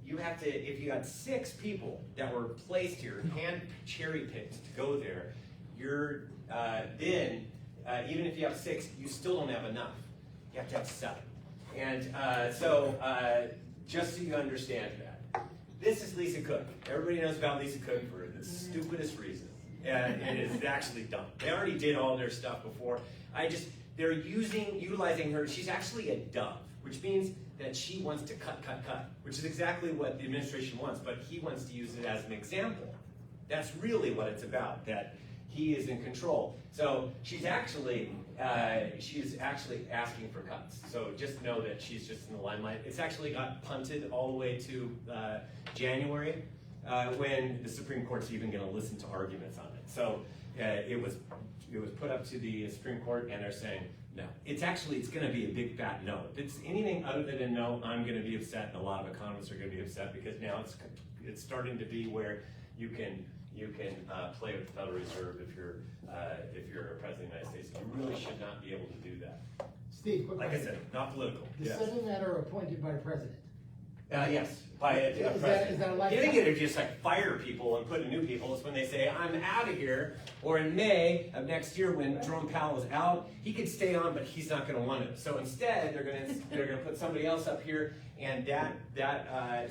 you have to, if you got 6 people that were placed here, hand cherry-picked to go there, you're then, even if you have 6, you still don't have enough. You have to have 7. And just so you understand that, this is Lisa Cook. Everybody knows about Lisa Cook for the stupidest reason. And it is actually dumb. They already did all their stuff before. they're utilizing her. She's actually a dove, which means that she wants to cut, which is exactly what the administration wants, but he wants to use it as an example. That's really what it's about, that he is in control. So she's actually asking for cuts. So just know that she's just in the limelight. It's actually got punted all the way to January, when the Supreme Court's even going to listen to arguments on it. So it was put up to the Supreme Court, and they're saying no. It's going to be a big fat no. If it's anything other than a no, I'm going to be upset, and a lot of economists are going to be upset, because now it's starting to be where you can play with the Federal Reserve if you're a president of the United States. You really should not be able to do that. Steve, quick Like I question. said, not political. The Yes. 7 that are appointed by the president. Yes, by a president. Is that a You lifetime? don't get to just like fire people and put in new people. It's when they say, I'm out of here. Or in May of next year, when Jerome Powell is out, he could stay on, but he's not going to want to. So instead, they're going to put somebody else up here, and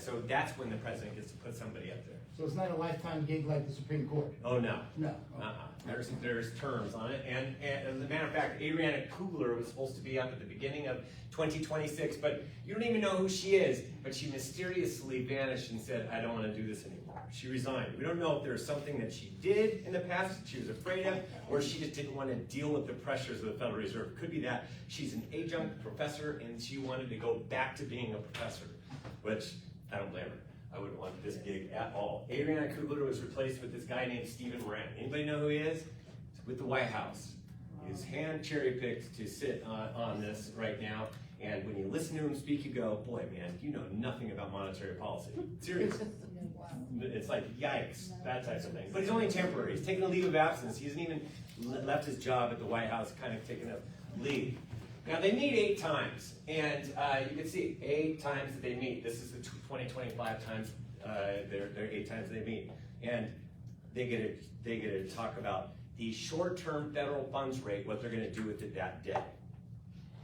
so that's when the president gets to put somebody up there. So it's not a lifetime gig like the Supreme Court? Oh no. No. There's terms on it, and as a matter of fact, Adriana Kugler was supposed to be up at the beginning of 2026, but you don't even know who she is, but she mysteriously vanished and said, I don't want to do this anymore. She resigned. We don't know if there's something that she did in the past that she was afraid of, or she just didn't want to deal with the pressures of the Federal Reserve. Could be that she's an adjunct professor and she wanted to go back to being a professor, which I don't blame her. I wouldn't want this gig at all. Adriana Kugler was replaced with this guy named Stephen Moran. Anybody know who he is? He's with the White House. He's hand cherry-picked to sit on this right now. And when you listen to him speak, you go, boy, man, you know nothing about monetary policy. Seriously. It's like, yikes, that type of thing. But he's only temporary. He's taking a leave of absence. He hasn't even left his job at the White House, kind of taking a leave. Now, they meet 8 times, and you can see 8 times that they meet. This is the 2025 times, they're 8 times they meet. And they get to talk about the short-term federal funds rate, what they're going to do with it that day.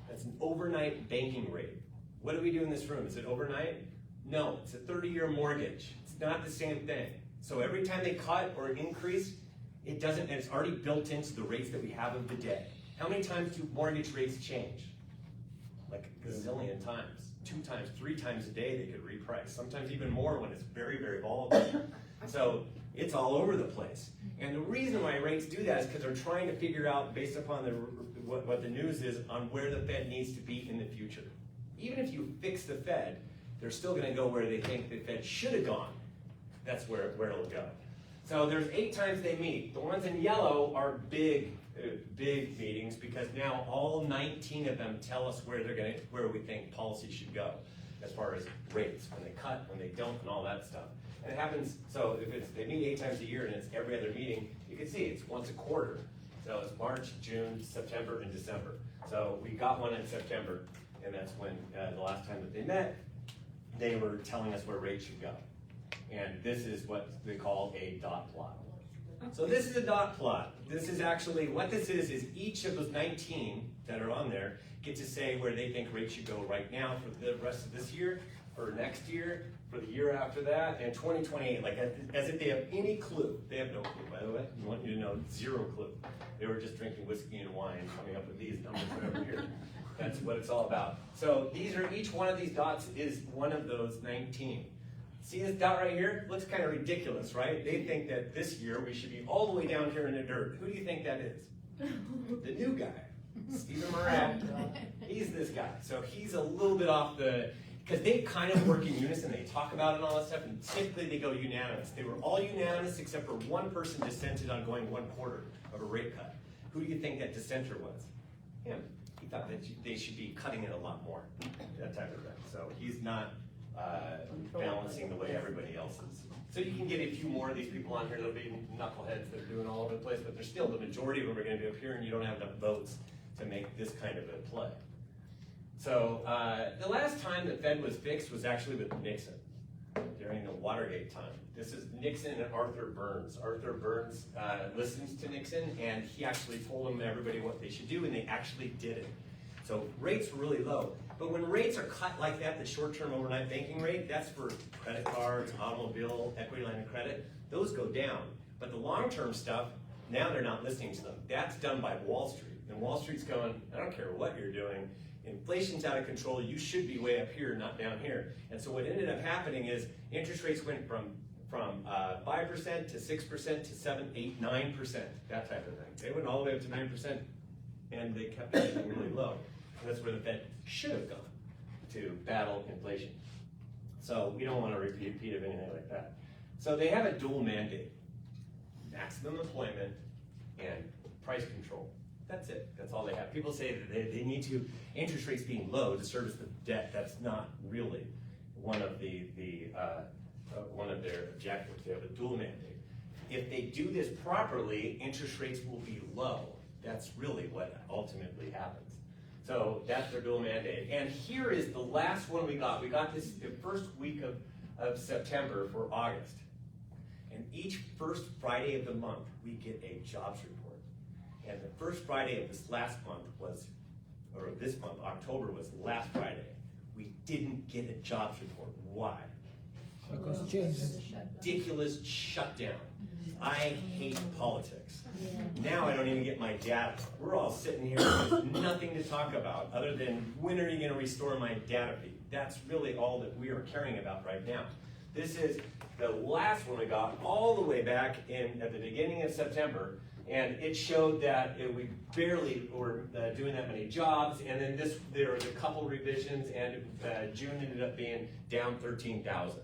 That's an overnight banking rate. What do we do in this room? Is it overnight? No, it's a 30-year mortgage. It's not the same thing. So every time they cut or increase, it doesn't, and it's already built into the rates that we have of the day. How many times do mortgage rates change? Like a gazillion times. 2 times, 3 times a day they could reprice. Sometimes even more when it's very, very volatile. So it's all over the place. And the reason why rates do that is because they're trying to figure out, based upon what the news is, on where the Fed needs to be in the future. Even if you fix the Fed, they're still going to go where they think the Fed should have gone. That's where it'll go. So there's 8 times they meet. The ones in yellow are big meetings, because now all 19 of them tell us where we think policy should go, as far as rates, when they cut, when they don't, and all that stuff. And it happens. So if they meet 8 times a year and it's every other meeting, you can see it's once a quarter. So it's March, June, September, and December. So we got one in September, and that's when the last time that they met, they were telling us where rates should go. And this is what they call a dot plot. So this is a dot plot. This is actually, what this is each of those 19 that are on there get to say where they think rates should go right now for the rest of this year, for next year, for the year after that, and 2028, like as if they have any clue. They have no clue, by the way. I want you to know, 0 clue. They were just drinking whiskey and wine and coming up with these numbers over here. That's what it's all about. So each one of these dots is one of those 19. See this dot right here? Looks kind of ridiculous, right? They think that this year we should be all the way down here in the dirt. Who do you think that is? The new guy, Stephen Moran. He's this guy. So he's a little bit off because they kind of work in unison. They talk about it and all that stuff, and typically they go unanimous. They were all unanimous except for one person dissented on going 1/4 of a rate cut. Who do you think that dissenter was? Him. He thought that they should be cutting it a lot more, that type of thing. So he's not balancing the way everybody else is. So you can get a few more of these people on here. There'll be knuckleheads that are doing all over the place, but they're still, the majority of them are going to be up here, and you don't have enough votes to make this kind of a play. So the last time the Fed was fixed was actually with Nixon, during the Watergate time. This is Nixon and Arthur Burns. Arthur Burns listens to Nixon, and he actually told them, everybody, what they should do, and they actually did it. So rates were really low. But when rates are cut like that, the short-term overnight banking rate, that's for credit cards, automobile, equity line of credit, those go down. But the long-term stuff, now they're not listening to them. That's done by Wall Street. And Wall Street's going, I don't care what you're doing, inflation's out of control, you should be way up here, not down here. And so what ended up happening is interest rates went from 5% to 6% to 7, 8, 9%, that type of thing. They went all the way up to 9%, and they kept everything really low. And that's where the Fed should have gone to battle inflation. So we don't want to repeat of anything like that. So they have a dual mandate: maximum employment and price control. That's it. That's all they have. People say that they need to, interest rates being low to service the debt. That's not really one of one of their objectives. They have a dual mandate. If they do this properly, interest rates will be low. That's really what ultimately happens. So that's their dual mandate. And here is the last one we got. We got this the first week of September for August. And each first Friday of the month, we get a jobs report. And the first Friday of this last month was, or this month, October, was last Friday. We didn't get a jobs report. Why? Because changes. Ridiculous shutdown. I hate politics. Now I don't even get my data. We're all sitting here with nothing to talk about other than when are you going to restore my data feed? That's really all that we are caring about right now. This is the last one we got all the way back at the beginning of September, and it showed that we barely were doing that many jobs, and then there was a couple revisions, and June ended up being down 13,000.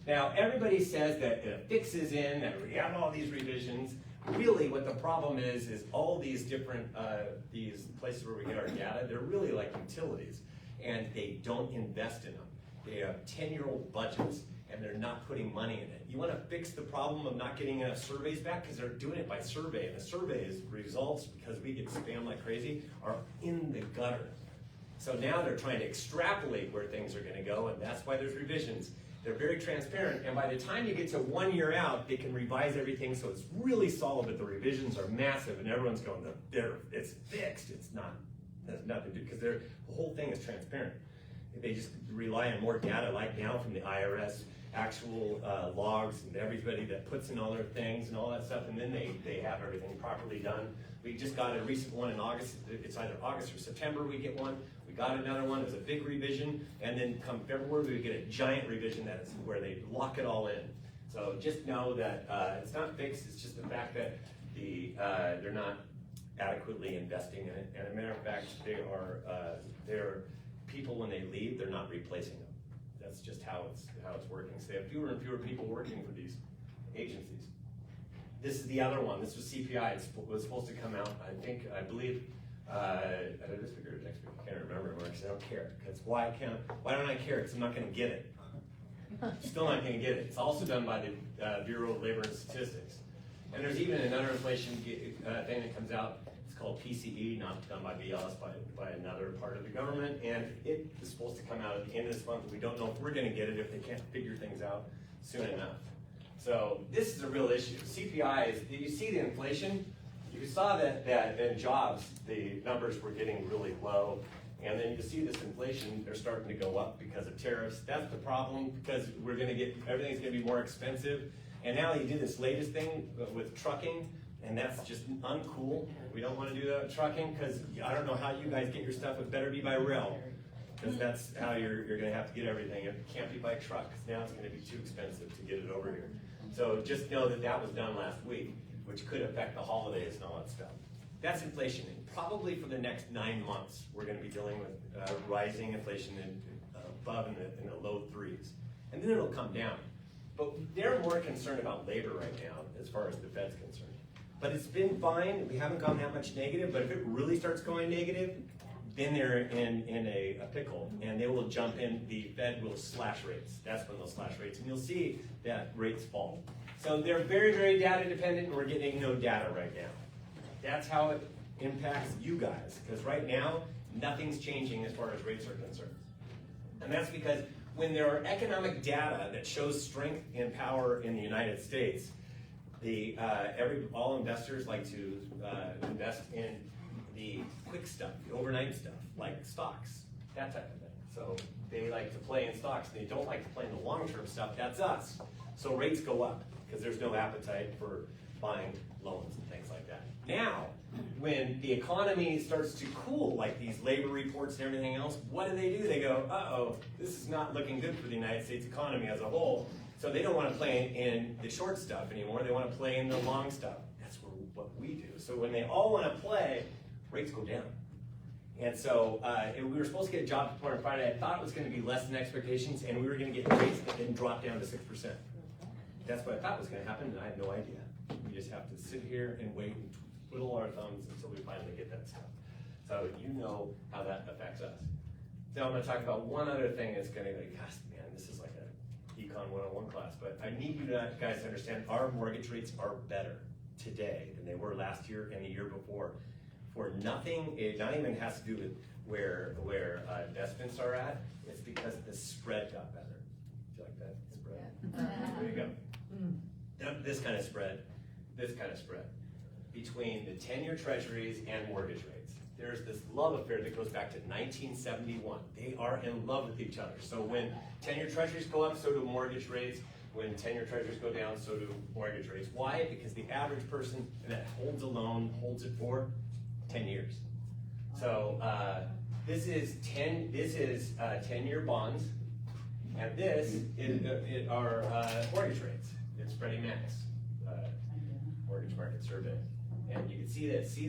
Now, everybody says that a fix is in, that we have all these revisions. Really, what the problem is all these different these places where we get our data, they're really like utilities, and they don't invest in them. They have 10-year-old budgets, and they're not putting money in it. You want to fix the problem of not getting enough surveys back, because they're doing it by survey, and the surveys results, because we get spammed like crazy, are in the gutter. So now they're trying to extrapolate where things are going to go, and that's why there's revisions. They're very transparent, and by the time you get to 1 year out, they can revise everything so it's really solid, but the revisions are massive, and everyone's going, it's fixed. It's not. It has nothing to do, because the whole thing is transparent. They just rely on more data, like now from the IRS, actual logs, and everybody that puts in all their things and all that stuff, and then they have everything properly done. We just got a recent one in August. It's either August or September we get one. We got another one. It was a big revision, and then come February we get a giant revision that is where they lock it all in. So just know that it's not fixed. It's just the fact that they're not adequately investing in it. And as a matter of fact, they're people when they leave, they're not replacing them. That's just how it's working. So they have fewer and fewer people working for these agencies. This is the other one. This was CPI. It was supposed to come out, I believe, I just figured next week. I can't remember anymore because I don't care. Because why don't I care? Because I'm not going to get it. Still not going to get it. It's also done by the Bureau of Labor and Statistics. And there's even another inflation thing that comes out. It's called PCE, not done by BLS, by another part of the government. And it is supposed to come out at the end of this month. We don't know if we're going to get it if they can't figure things out soon enough. So this is a real issue. CPI is, you see the inflation. You saw that in jobs, the numbers were getting really low. And then you see this inflation, they're starting to go up because of tariffs. That's the problem, because everything's gonna be more expensive. And now you do this latest thing with trucking, and that's just uncool. We don't wanna do that with trucking, because I don't know how you guys get your stuff. It better be by rail, because that's how you're gonna have to get everything. It can't be by truck, because now it's gonna be too expensive to get it over here. So just know that was done last week, which could affect the holidays and all that stuff. That's inflation. And probably for the next 9 months, we're going to be dealing with rising inflation above in the low 3s. And then it'll come down. But they're more concerned about labor right now as far as the Fed's concerned. But it's been fine. We haven't gone that much negative. But if it really starts going negative, then they're in a pickle. And they will jump in. The Fed will slash rates. That's when they'll slash rates. And you'll see that rates fall. So they're very, very data dependent, and we're getting no data right now. That's how it impacts you guys, because right now, nothing's changing as far as rates are concerned. And that's because when there are economic data that shows strength and power in the United States, all investors like to invest in the quick stuff, the overnight stuff, like stocks, that type of thing. So they like to play in stocks, and they don't like to play in the long-term stuff. That's us. So rates go up, because there's no appetite for buying loans and things like that. Now, when the economy starts to cool, like these labor reports and everything else, what do? They go, uh-oh, this is not looking good for the United States economy as a whole. So they don't want to play in the short stuff anymore. They want to play in the long stuff. That's what we do. So when they all want to play, rates go down. And so we were supposed to get a job report on Friday. I thought it was going to be less than expectations, and we were going to get rates that didn't drop down to 6%. That's what I thought was going to happen, and I had no idea. We just have to sit here and wait and twiddle our thumbs until we finally get that stuff. So you know how that affects us. Now I'm going to talk about one other thing that's going to be, gosh, man, this is like a Econ 101 class, but I need you guys to understand our mortgage rates are better today than they were last year and the year before. For nothing, it not even has to do with where investments are at, it's because the spread got better. Do you like that spread? There you go. Not this kind of spread, this kind of spread between the 10-year treasuries and mortgage rates. There's this love affair that goes back to 1971. They are in love with each other. So when 10-year treasuries go up, so do mortgage rates. When 10-year treasuries go down, so do mortgage rates. Why? Because the average person that holds a loan holds it for 10 years. So this is 10-year bonds, and this is our mortgage rates. It's Freddie Mac's mortgage market survey. And you can see this. See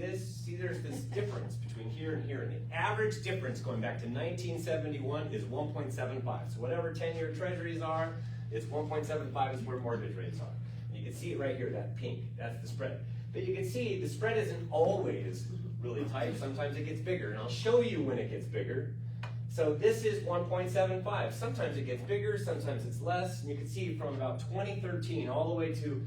there's this difference between here and here. And the average difference going back to 1971 is 1.75. So whatever 10-year treasuries are, it's 1.75 is where mortgage rates are. And you can see it right here, that pink, that's the spread. But you can see the spread isn't always really tight. Sometimes it gets bigger, and I'll show you when it gets bigger. So this is 1.75. Sometimes it gets bigger, sometimes it's less. And you can see from about 2013 all the way to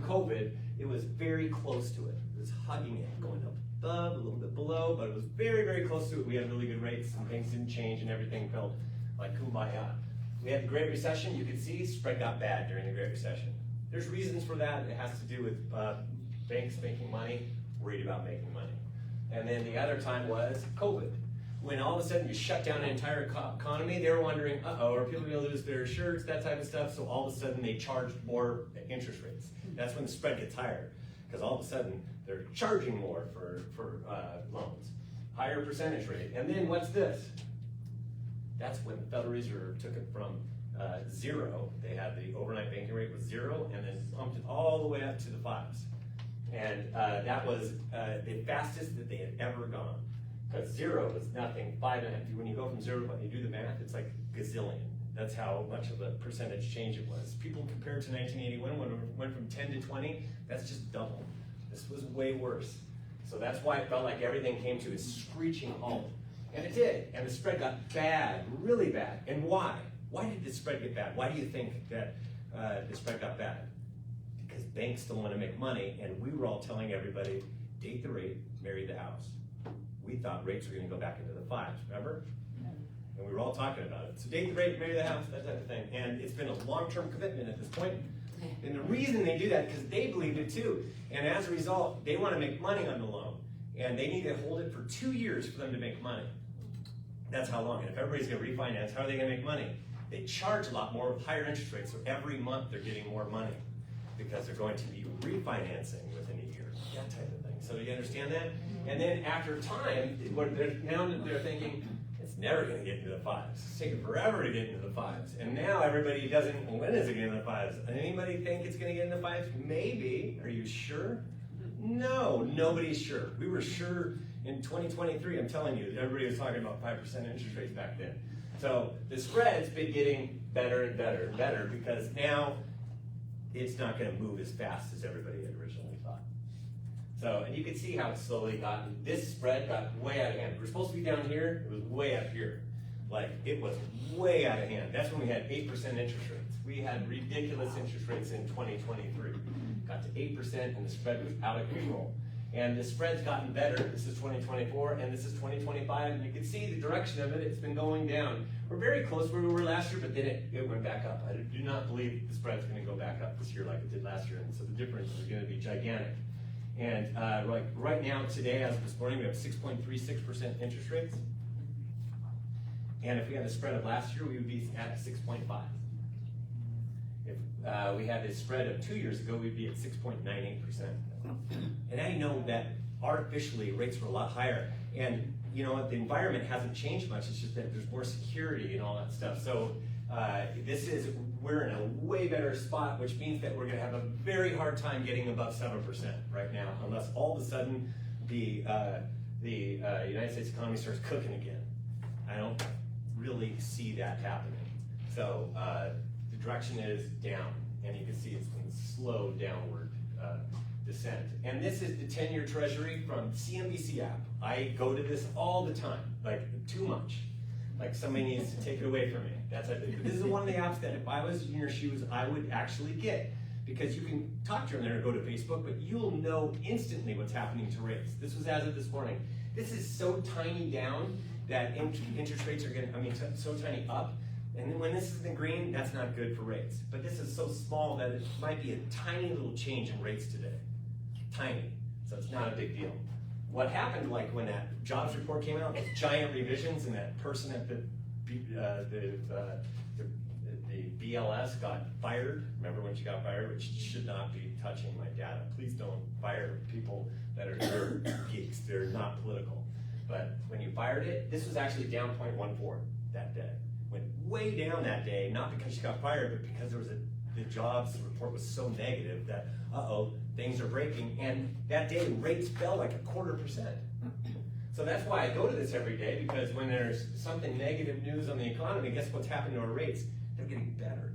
COVID, it was very close to it. It was hugging it, going up above, a little bit below, but it was very, very close to it. We had really good rates, and things didn't change, and everything felt like kumbaya. We had the Great Recession. You could see spread got bad during the Great Recession. There's reasons for that. It has to do with banks making money, worried about making money. And then the other time was COVID. When all of a sudden you shut down an entire economy, they were wondering, uh-oh, are people going to lose their shirts, that type of stuff? So all of a sudden they charged more interest rates. That's when the spread gets higher, because all of a sudden they're charging more for loans. Higher percentage rate. And then what's this? That's when the Federal Reserve took it from 0. They had the overnight banking rate was 0, and then pumped it all the way up to the 5s. And that was the fastest that they had ever gone. Because 0 is nothing, 5.5. When you go from 0 to 1, you do the math, it's like gazillion. That's how much of a percentage change it was. People compared to 1981, when it went from 10 to 20, that's just double. This was way worse. So that's why it felt like everything came to a screeching halt. And it did, and the spread got bad, really bad. And why? Why did the spread get bad? Why do you think that the spread got bad? Because banks still want to make money, and we were all telling everybody, date the rate, marry the house. We thought rates were going to go back into the 5s, remember? And we were all talking about it. So date the rate, marry the house, that type of thing. And it's been a long-term commitment at this point. And the reason they do that, because they believed it too. And as a result, they want to make money on the loan. And they need to hold it for 2 years for them to make money. That's how long. And if everybody's going to refinance, how are they going to make money? They charge a lot more with higher interest rates. So every month they're getting more money because they're going to be refinancing within a year. That type of thing. So do you understand that? And then after time, now they're thinking, it's never going to get into the 5s. It's taking forever to get into the 5s. And now everybody doesn't, well, when is it getting into the 5s? Anybody think it's going to get into the 5s? Maybe. Are you sure? No, nobody's sure. We were sure in 2023, I'm telling you, everybody was talking about 5% interest rates back then. So the spread's been getting better and better and better because now it's not going to move as fast as everybody had originally thought. So, and you can see how it's slowly gotten, this spread got way out of hand. We're supposed to be down here, it was way up here. Like, it was way out of hand. That's when we had 8% interest rates. We had ridiculous interest rates in 2023. Got to 8% and the spread was out of control. And the spread's gotten better. This is 2024 and this is 2025. And you can see the direction of it, it's been going down. We're very close where we were last year, but then it went back up. I do not believe the spread's gonna go back up this year like it did last year. And so the difference is gonna be gigantic. And like right now, today, as of this morning, we have 6.36% interest rates. And if we had the spread of last year, we would be at 6.5. If we had this spread of 2 years ago, we'd be at 6.98%. And I know that artificially rates were a lot higher. And you know, the environment hasn't changed much. It's just that there's more security and all that stuff. So we're in a way better spot, which means that we're gonna have a very hard time getting above 7% right now, unless all of a sudden the United States economy starts cooking again. I don't really see that happening. So the direction is down, and you can see it's been slow downward descent. And this is the 10-year treasury from CNBC app. I go to this all the time, like too much. Like somebody needs to take it away from me. This is one of the apps that if I was in your shoes, I would actually get. Because you can talk to them there or go to Facebook, but you'll know instantly what's happening to rates. This was as of this morning. This is so tiny down that interest rates are so tiny up. And then when this is in green, that's not good for rates. But this is so small that it might be a tiny little change in rates today. Tiny. So it's not a big deal. What happened, like when that jobs report came out, those giant revisions, and that person at the BLS got fired. Remember when she got fired? Which should not be touching my data. Please don't fire people that are geeks. They're not political. But when you fired it, this was actually down 0.14 that day. Went way down that day, not because she got fired, but because there was the jobs report was so negative that, things are breaking. And that day, rates fell like 0.25%. So that's why I go to this every day, because when there's something negative news on the economy, guess what's happening to our rates? They're getting better.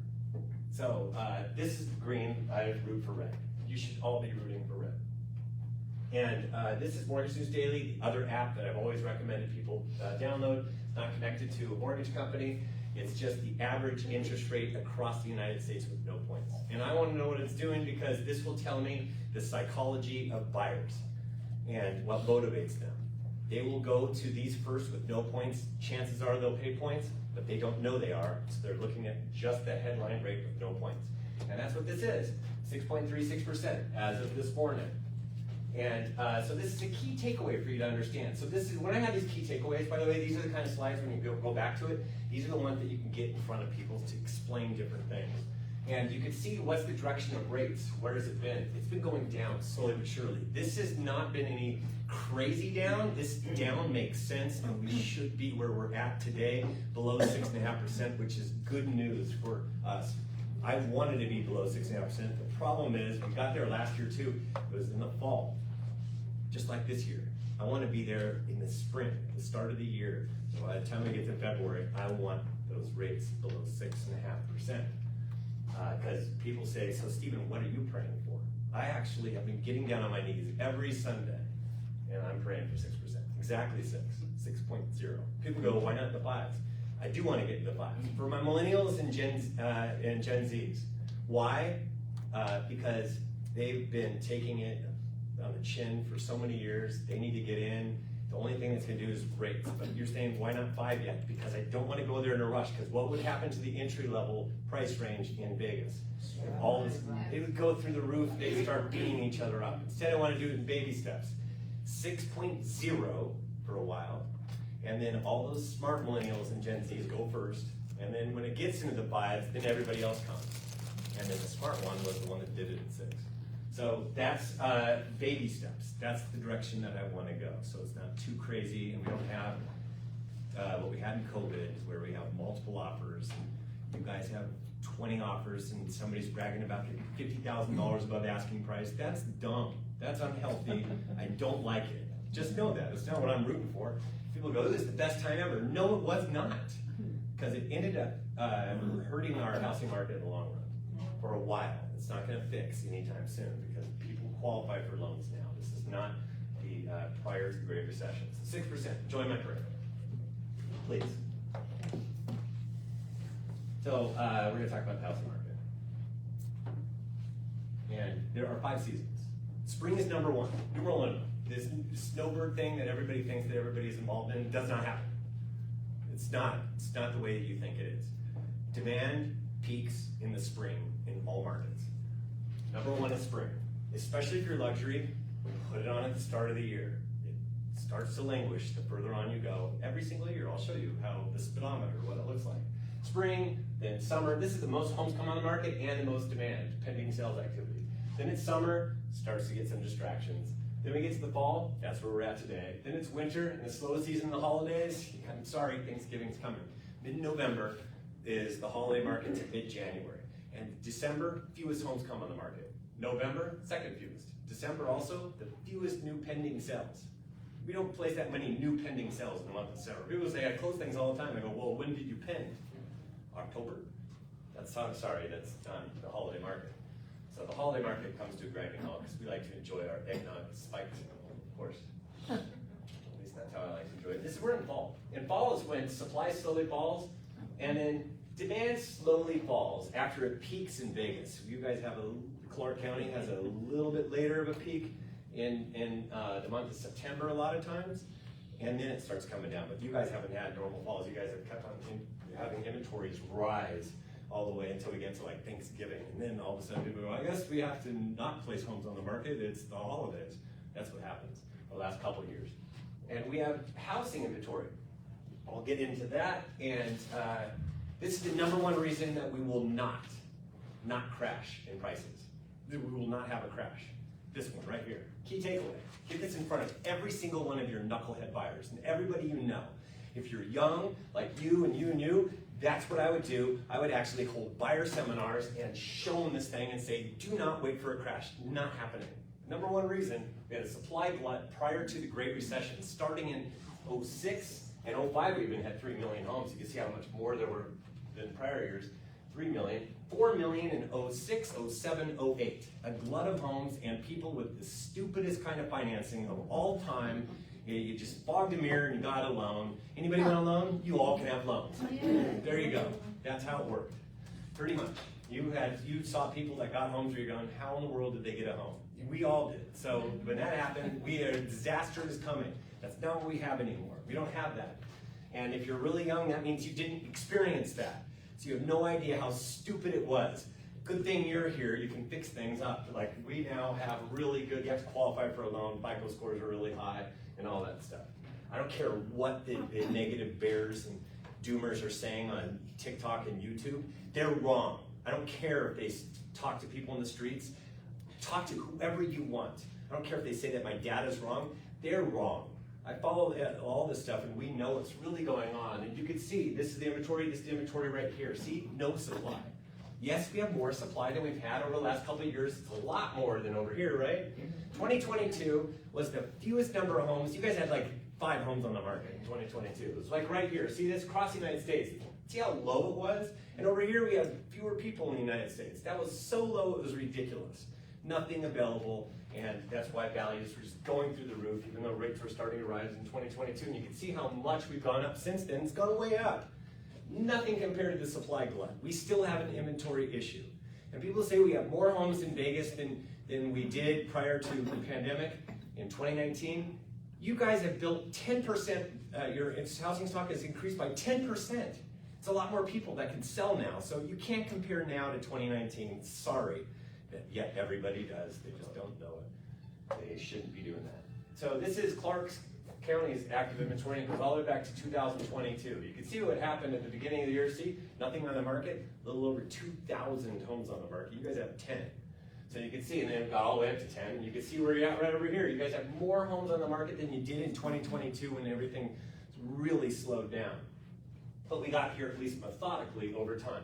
So this is green, I root for red. You should all be rooting for red. And this is Mortgage News Daily, the other app that I've always recommended people download. It's not connected to a mortgage company. It's just the average interest rate across the United States with no points. And I want to know what it's doing, because this will tell me the psychology of buyers and what motivates them. They will go to these first with no points. Chances are they'll pay points, but they don't know they are. So they're looking at just the headline rate with no points. And that's what this is, 6.36% as of this morning. And so this is a key takeaway for you to understand. So this is, when I have these key takeaways, by the way, these are the kind of slides when you go back to it, these are the ones that you can get in front of people to explain different things. And you can see what's the direction of rates. Where has it been? It's been going down slowly but surely. This has not been any crazy down. This down makes sense, and we should be where we're at today, below 6.5%, which is good news for us. I wanted to be below 6.5%. The problem is, we got there last year too. It was in the fall, just like this year. I want to be there in the spring, the start of the year. So by the time we get to February, I want those rates below 6.5%. Because people say, so Stephen, what are you praying for? I actually have been getting down on my knees every Sunday, and I'm praying for 6%. Exactly 6.0. People go, why not the 5s? I do want to get to the 5s. For my millennials and Gen Zs. Why? Because they've been taking it on the chin for so many years. They need to get in. The only thing that's going to do is rates. But you're saying, why not 5 yet? Because I don't want to go there in a rush. Because what would happen to the entry-level price range in Vegas? All this, they would go through the roof. They'd start beating each other up. Instead, I want to do it in baby steps. 6.0 for a while. And then all those smart millennials and Gen Zs go first. And then when it gets into the 5s, then everybody else comes. And then the smart one was the one that did it at 6. So that's baby steps. That's the direction that I want to go. So it's not too crazy, and we don't have what we had in COVID, where we have multiple offers. And you guys have 20 offers, and somebody's bragging about $50,000 above asking price. That's dumb. That's unhealthy. I don't like it. Just know that. It's not what I'm rooting for. People go, this is the best time ever. No, it was not. Because it ended up hurting our housing market in the long run for a while. It's not going to fix anytime soon, because people qualify for loans now. This is not the prior to the Great Recession. So 6%. Join my prayer, please. So we're going to talk about the housing market. And there are 5 seasons. Spring is number 1. Numeral 1. This snowbird thing that everybody thinks that everybody's involved in does not happen. It's not the way that you think it is. Demand peaks in the spring in all markets. Number 1 is spring. Especially if you're luxury, put it on at the start of the year. It starts to languish the further on you go. Every single year, I'll show you how the speedometer, what it looks like. Spring, Then summer, this is the most homes come on the market and the most demand, pending sales activity. Then it's summer, starts to get some distractions. Then we get to the fall, that's where we're at today. Then it's winter and the slow season, the holidays. I'm sorry, Thanksgiving's coming. Mid-November is the holiday market to mid-January. And December, fewest homes come on the market. November, second fewest. December also, the fewest new pending sales. We don't place that many new pending sales in the month of December. People say, I close things all the time. I go, well, when did you pen? October. I'm sorry, that's the holiday market. So the holiday market comes to a grinding halt because we like to enjoy our eggnog spikes, of course. At least that's how I like to enjoy it. We're in fall. In fall is when supply slowly falls, and then demand slowly falls after it peaks in Vegas. You guys have Clark County has a little bit later of a peak in the month of September a lot of times, and then it starts coming down. But you guys haven't had normal falls. You guys have kept on having inventories rise all the way until we get to like Thanksgiving. And then all of a sudden people go, I guess we have to not place homes on the market, it's the holidays. That's what happens the last couple of years. And we have housing inventory. I'll get into that, and this is the number one reason that we will not crash in prices. We will not have a crash. This one right here. Key takeaway. Get this in front of every single one of your knucklehead buyers and everybody you know. If you're young, like you and you and you, that's what I would do. I would actually hold buyer seminars and show them this thing and say, do not wait for a crash. Not happening. Number one reason, we had a supply glut prior to the Great Recession. Starting in 06 and 05, we even had 3 million homes. You can see how much more there were than prior years. 3 million, 4 million in 06, 07, 08. A glut of homes and people with the stupidest kind of financing of all time. You just fogged a mirror and you got a loan. Anybody want a loan? You all can have loans. There you go. That's how it worked. Pretty much. You saw people that got homes where you're going, how in the world did they get a home? We all did. So when that happened, a disaster is coming. That's not what we have anymore. We don't have that. And if you're really young, that means you didn't experience that. So you have no idea how stupid it was. Good thing you're here, you can fix things up. Like we now have really good, you have to qualify for a loan, FICO scores are really high, and all that stuff. I don't care what the negative bears and doomers are saying on TikTok and YouTube. They're wrong. I don't care if they talk to people in the streets. Talk to whoever you want. I don't care if they say that my dad is wrong. They're wrong. I follow all this stuff and we know what's really going on. And you can see, this is the inventory right here. See, no supply. Yes, we have more supply than we've had over the last couple of years. It's a lot more than over here, right? 2022 was the fewest number of homes. You guys had like 5 homes on the market in 2022. It was like right here. See this across the United States. See how low it was? And over here we have fewer people in the United States. That was so low it was ridiculous. Nothing available, and that's why values were just going through the roof, even though rates were starting to rise in 2022. And you can see how much we've gone up since then. It's gone way up. Nothing compared to the supply glut. We still have an inventory issue. And people say we have more homes in Vegas than we did prior to the pandemic in 2019. You guys have built 10%, your housing stock has increased by 10%. It's a lot more people that can sell now. So you can't compare now to 2019, sorry. Yet everybody does, they just don't know it. They shouldn't be doing that. So this is Clark County's active inventory, and it goes all the way back to 2022. You can see what happened at the beginning of the year. See, nothing on the market, a little over 2,000 homes on the market. You guys have 10. So you can see, and then it got all the way up to 10, and you can see where you're at right over here. You guys have more homes on the market than you did in 2022 when everything really slowed down. But we got here at least methodically over time.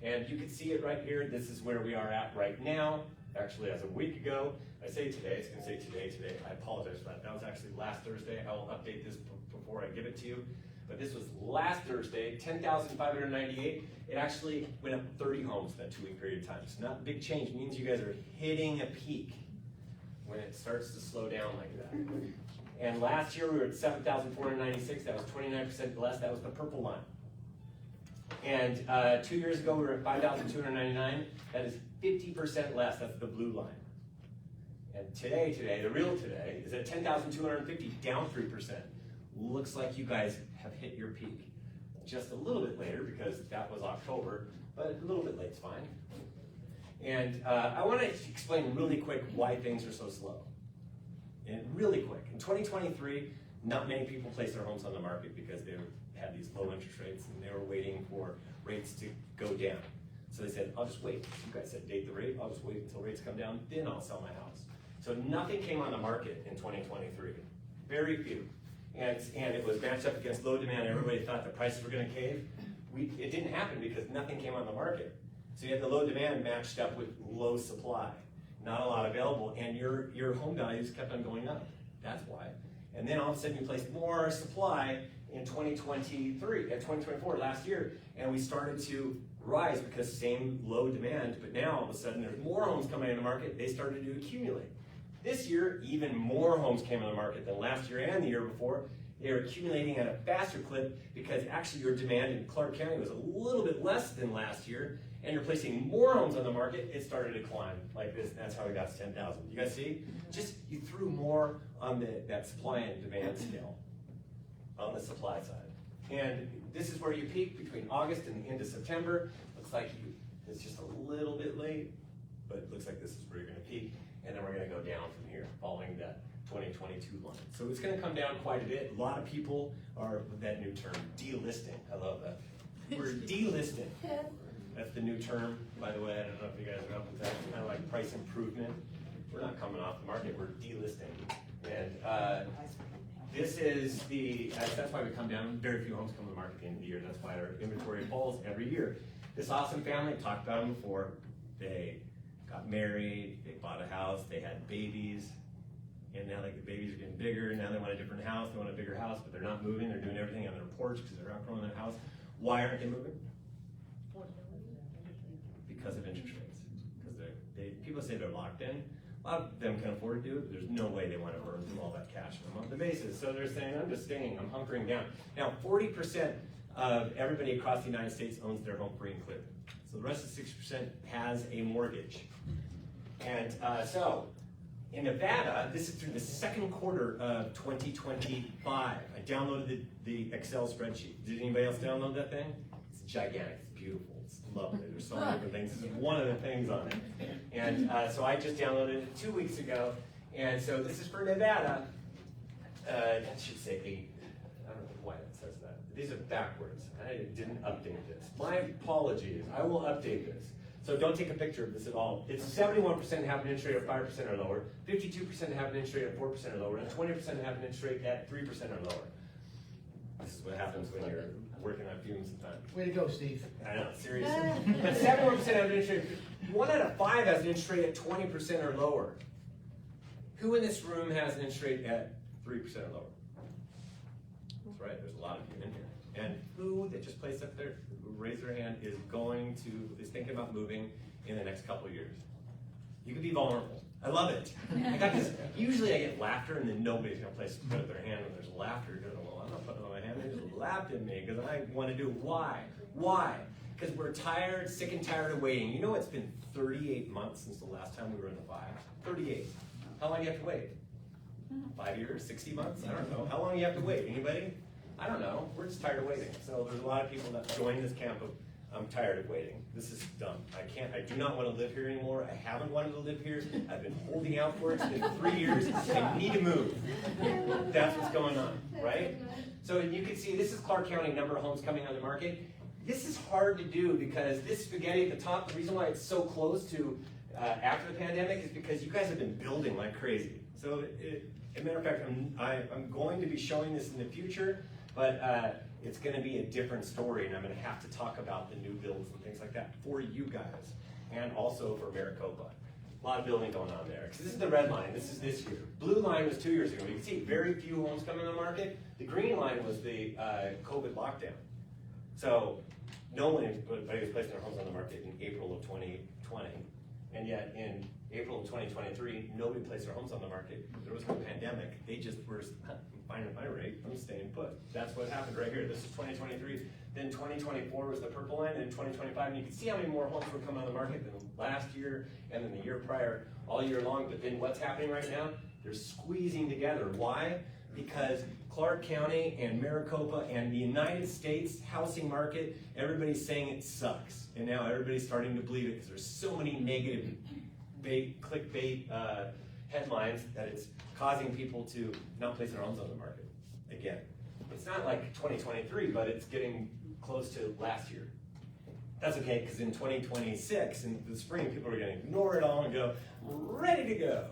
And you can see it right here. This is where we are at right now. Actually, as a week ago, I say today, it's gonna say today. I apologize for that. That was actually last Thursday. I will update this before I give it to you. But this was last Thursday, 10,598. It actually went up 30 homes in that 2-week period of time. It's not a big change. It means you guys are hitting a peak when it starts to slow down like that. And last year we were at 7,496. That was 29% less. That was the purple line. And 2 years ago we were at 5,299. That is 50% less. That's the blue line. And today, the real today, is at 10,250, down 3%. Looks like you guys have hit your peak. Just a little bit later because that was October, but a little bit late's fine. And I want to explain really quick why things are so slow. And really quick, in 2023, not many people placed their homes on the market because they had these low interest rates and they were waiting for rates to go down. So they said, I'll just wait. You guys said date the rate, I'll just wait until rates come down, then I'll sell my house. So nothing came on the market in 2023, very few. And it was matched up against low demand. Everybody thought the prices were gonna cave. It didn't happen because nothing came on the market. So you had the low demand matched up with low supply, not a lot available, and your home values kept on going up. That's why. And then all of a sudden you placed more supply in 2024, last year, and we started to rise because same low demand, but now all of a sudden there's more homes coming in the market, they started to accumulate. This year, even more homes came on the market than last year and the year before. They're accumulating at a faster clip because actually your demand in Clark County was a little bit less than last year, and you're placing more homes on the market, it started to climb like this, and that's how we got to 10,000. You guys see? Just, you threw more on that supply and demand scale on the supply side. And this is where you peak between August and the end of September. Looks like it's just a little bit late, but it looks like this is where you're gonna peak, and then we're gonna go down from here, following that 2022 line. So it's gonna come down quite a bit. A lot of people are, that new term, delisting. I love that. We're delisting. That's the new term, by the way. I don't know if you guys are up with that. It's kind of like price improvement. We're not coming off the market, we're delisting. And this is that's why we come down. Very few homes come to the market at the end of the year. That's why our inventory falls every year. This awesome family, talked about them before. They got married, they bought a house, they had babies, and now like the babies are getting bigger. Now they want a different house, they want a bigger house, but they're not moving. They're doing everything on their porch because they're outgrowing their house. Why aren't they moving? Because of interest rates. Because people say they're locked in. A lot of them can afford to do it, but there's no way they want to burn through all that cash on a monthly basis. So they're saying, I'm just staying, I'm hunkering down. Now, 40% of everybody across the United States owns their home free and clear. So the rest of 60% has a mortgage. And so, in Nevada, this is through the second quarter of 2025. I downloaded the Excel spreadsheet. Did anybody else download that thing? It's gigantic, it's beautiful, it's lovely. There's so many different things. This is one of the things on it. And so I just downloaded it 2 weeks ago. And so this is for Nevada. That should say 8. I don't know why that says that. These are backwards. I didn't update this. My apologies. I will update this. So don't take a picture of this at all. It's 71% have an interest rate of 5% or lower, 52% have an interest rate of 4% or lower, and 20% have an interest rate at 3% or lower. This is what happens when you're working on fumes sometimes. Way to go, Steve. I know, seriously. But 71% have an interest rate. 1 out of 5 has an interest rate at 20% or lower. Who in this room has an interest rate at 3% or lower? That's right, there's a lot of you in here. And who that just placed up there, raise their hand, is thinking about moving in the next couple of years? You can be vulnerable. I love it. I got this. Usually I get laughter, and then nobody's gonna put up their hand when there's laughter. Because well, I'm not putting up my hand. They just laughed at me because I want to do. Why? Why? Because we're tired, sick and tired of waiting. You know, it's been 38 months since the last time we were in the 5s. 38. How long do you have to wait? 5 years? 60 months? I don't know. How long do you have to wait? Anybody? I don't know. We're just tired of waiting. So there's a lot of people that join this camp of, I'm tired of waiting. This is dumb. I do not want to live here anymore. I haven't wanted to live here. I've been holding out for it. It's been 3 years. I need to move. That's what's going on, right? So you can see this is Clark County, number of homes coming on the market. This is hard to do because this spaghetti at the top, the reason why it's so close to after the pandemic is because you guys have been building like crazy. So as a matter of fact, I'm going to be showing this in the future, but it's going to be a different story, and I'm going to have to talk about the new builds and things like that for you guys, and also for Maricopa. A lot of building going on there. Because this is the red line. This is this year. Blue line was 2 years ago. You can see very few homes coming on the market. The green line was the COVID lockdown. So no one was placing their homes on the market in April of 2020, and yet in April of 2023, nobody placed their homes on the market. There was no pandemic. They just were fine at my rate. I'm staying put. That's what happened right here. This is 2023. Then 2024 was the purple line, and 2025. And you can see how many more homes were coming on the market than last year and then the year prior, all year long. But then what's happening right now? They're squeezing together. Why? Because Clark County and Maricopa and the United States housing market, everybody's saying it sucks. And now everybody's starting to believe it because there's so many negative clickbait headlines that it's causing people to not place their homes on the market again. It's not like 2023, but it's getting close to last year. that's okay, because in 2026, in the spring, people are gonna ignore it all and go, ready to go.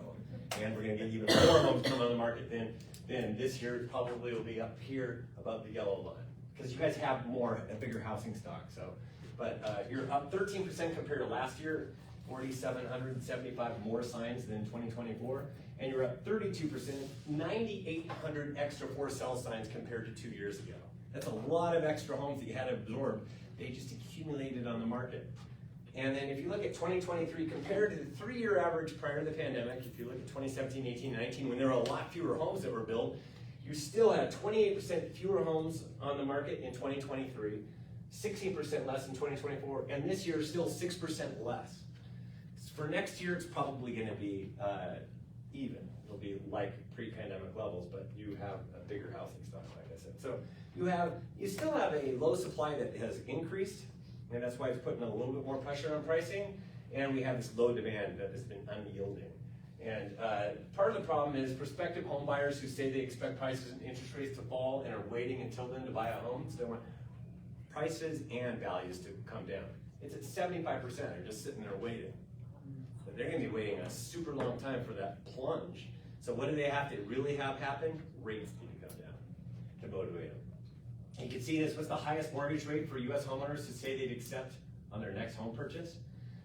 And we're gonna get even more homes coming on the market then this year it probably will be up here above the yellow line. Because you guys have a bigger housing stock, so. But you're up 13% compared to last year, 4,775 more signs than 2024. And you're up 32%, 9,800 extra for sale signs compared to 2 years ago. That's a lot of extra homes that you had to absorb. They just accumulated on the market. And then if you look at 2023 compared to the 3-year average prior to the pandemic, if you look at 2017, 18, 19, when there were a lot fewer homes that were built, you still had 28% fewer homes on the market in 2023, 16% less in 2024, and this year still 6% less. For next year, it's probably gonna be even. It'll be like pre-pandemic levels, but you have a bigger housing stock, like I said. So you still have a low supply that has increased, and that's why it's putting a little bit more pressure on pricing, and we have this low demand that has been unyielding. And part of the problem is prospective home buyers who say they expect prices and interest rates to fall and are waiting until then to buy a home, so they want prices and values to come down. It's at 75%, they're just sitting there waiting. But they're gonna be waiting a super long time for that plunge. So what do they have to really have happen? Rates need to come down to motivate them. And you can see this was the highest mortgage rate for US homeowners to say they'd accept on their next home purchase.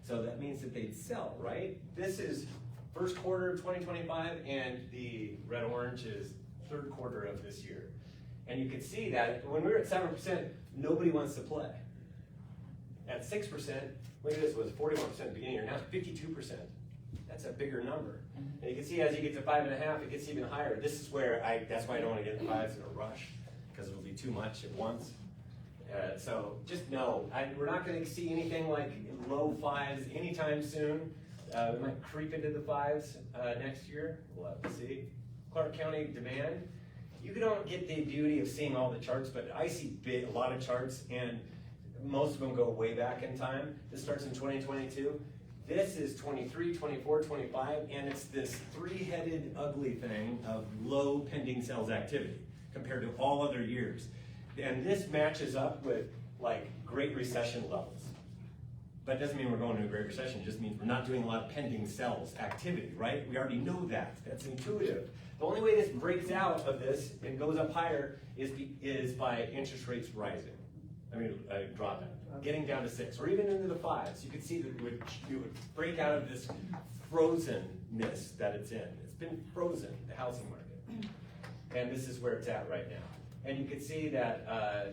So that means that they'd sell, right? This is first quarter of 2025, and the red orange is third quarter of this year. And you can see that when we were at 7%, nobody wants to play. At 6%, look at this, it was 41% at the beginning, and now it's 52%. That's a bigger number. And you can see as you get to 5.5, it gets even higher. This is where that's why I don't want to get the 5s in a rush, because it'll be too much at once. So just know, we're not going to see anything like low 5s anytime soon. We might creep into the 5s next year. We'll have to see. Clark County demand. You don't get the beauty of seeing all the charts, but I see a lot of charts, and most of them go way back in time. This starts in 2022. This is 23, 24, 25, and it's this 3-headed ugly thing of low pending sales activity compared to all other years. And this matches up with like Great Recession levels. But it doesn't mean we're going to a Great Recession, it just means we're not doing a lot of pending sales activity, right? We already know that, that's intuitive. The only way this breaks out of this and goes up higher is by interest rates rising. Dropping, getting down to 6, or even into the 5s. You can see that you would break out of this frozenness that it's in. It's been frozen, the housing market. And this is where it's at right now. And you can see that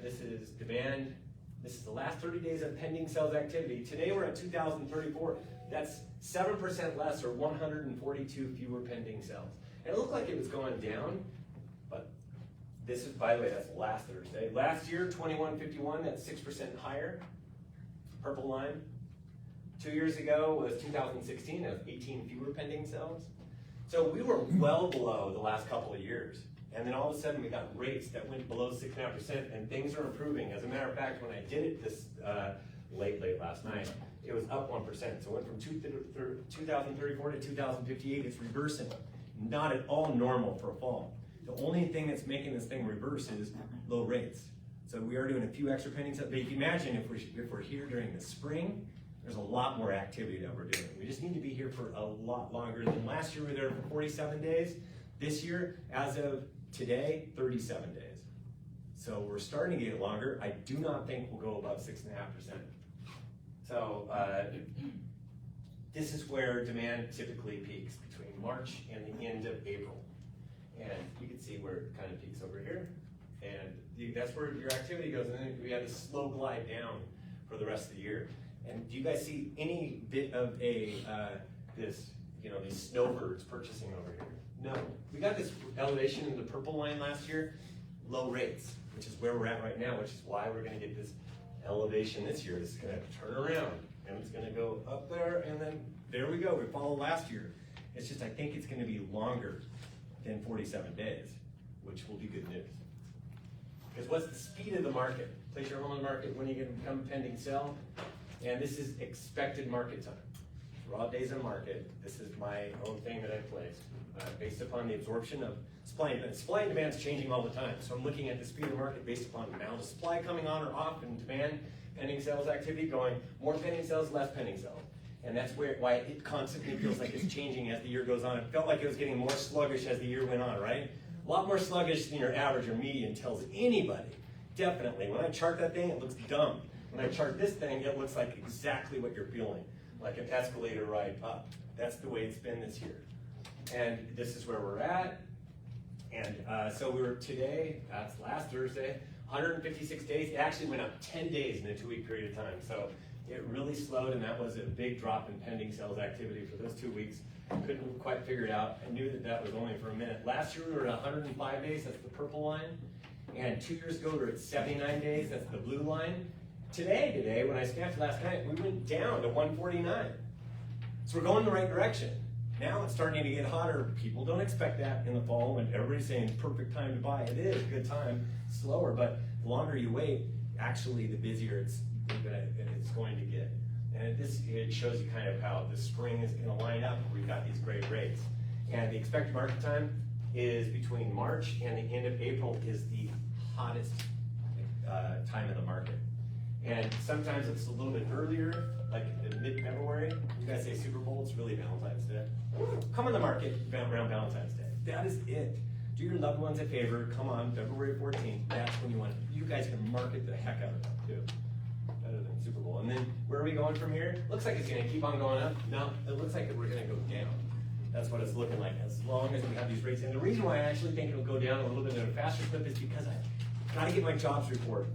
this is demand. This is the last 30 days of pending sales activity. Today we're at 2,034. That's 7% less, or 142 fewer pending sales. And it looked like it was going down, but this is, by the way, that's last Thursday. Last year, 2151, that's 6% higher, purple line. 2 years ago was 2016, that was 18 fewer pending sales. So we were well below the last couple of years. And then all of a sudden we got rates that went below 6.5%, and things are improving. As a matter of fact, when I did it this late last night, it was up 1%. So it went from 2034 to 2058, it's reversing. Not at all normal for a fall. The only thing that's making this thing reverse is low rates. So we are doing a few extra pending sales. But you can imagine if we're here during the spring, there's a lot more activity that we're doing. We just need to be here for a lot longer than last year. We were there for 47 days. This year, as of today, 37 days. So we're starting to get longer. I do not think we'll go above 6.5%. So this is where demand typically peaks, between March and the end of April. And you can see where it kind of peaks over here. And that's where your activity goes. And then we have a slow glide down for the rest of the year. And do you guys see any bit of these snowbirds purchasing over here? No. We got this elevation in the purple line last year, low rates, which is where we're at right now, which is why we're going to get this elevation this year. It's going to turn around, and it's going to go up there, and then there we go. We followed last year. It's just I think it's going to be longer than 47 days, which will be good news. Because what's the speed of the market? Place your home on the market when you get become a pending sell, and this is expected market time. Raw days on market. This is my own thing that I placed based upon the absorption of supply and demand. Supply and demand is changing all the time, so I'm looking at the speed of the market based upon the amount of supply coming on or off and demand pending sales activity going, more pending sales, less pending sales. And that's why it constantly feels like it's changing as the year goes on. It felt like it was getting more sluggish as the year went on, right? A lot more sluggish than your average or median tells anybody. Definitely. When I chart that thing, it looks dumb. When I chart this thing, it looks like exactly what you're feeling, like an escalator ride up. That's the way it's been this year. And this is where we're at. And so we were today, that's last Thursday, 156 days. It actually went up 10 days in a 2-week period of time. So it really slowed, and that was a big drop in pending sales activity for those 2 weeks. Couldn't quite figure it out. I knew that that was only for a minute. Last year we were at 105 days, that's the purple line. And 2 years ago we were at 79 days, that's the blue line. Today, when I staffed last night, we went down to 149. So we're going in the right direction. Now it's starting to get hotter. People don't expect that in the fall when everybody's saying perfect time to buy. It is a good time, slower, but the longer you wait, actually the busier it's going to get. And it shows you kind of how the spring is going to line up. We've got these great rates. And the expected market time is between March and the end of April is the hottest time of the market. And sometimes it's a little bit earlier, like mid-February. You guys say Super Bowl, it's really Valentine's Day. Come on the market around Valentine's Day. That is it. Do your loved ones a favor. Come on, February 14th. That's when you want it. You guys can market the heck out of that too. Better than Super Bowl. And then where are we going from here? Looks like it's going to keep on going up. No, it looks like we're going to go down. That's what it's looking like as long as we have these rates. And the reason why I actually think it'll go down a little bit at a faster clip is because I got to get my jobs report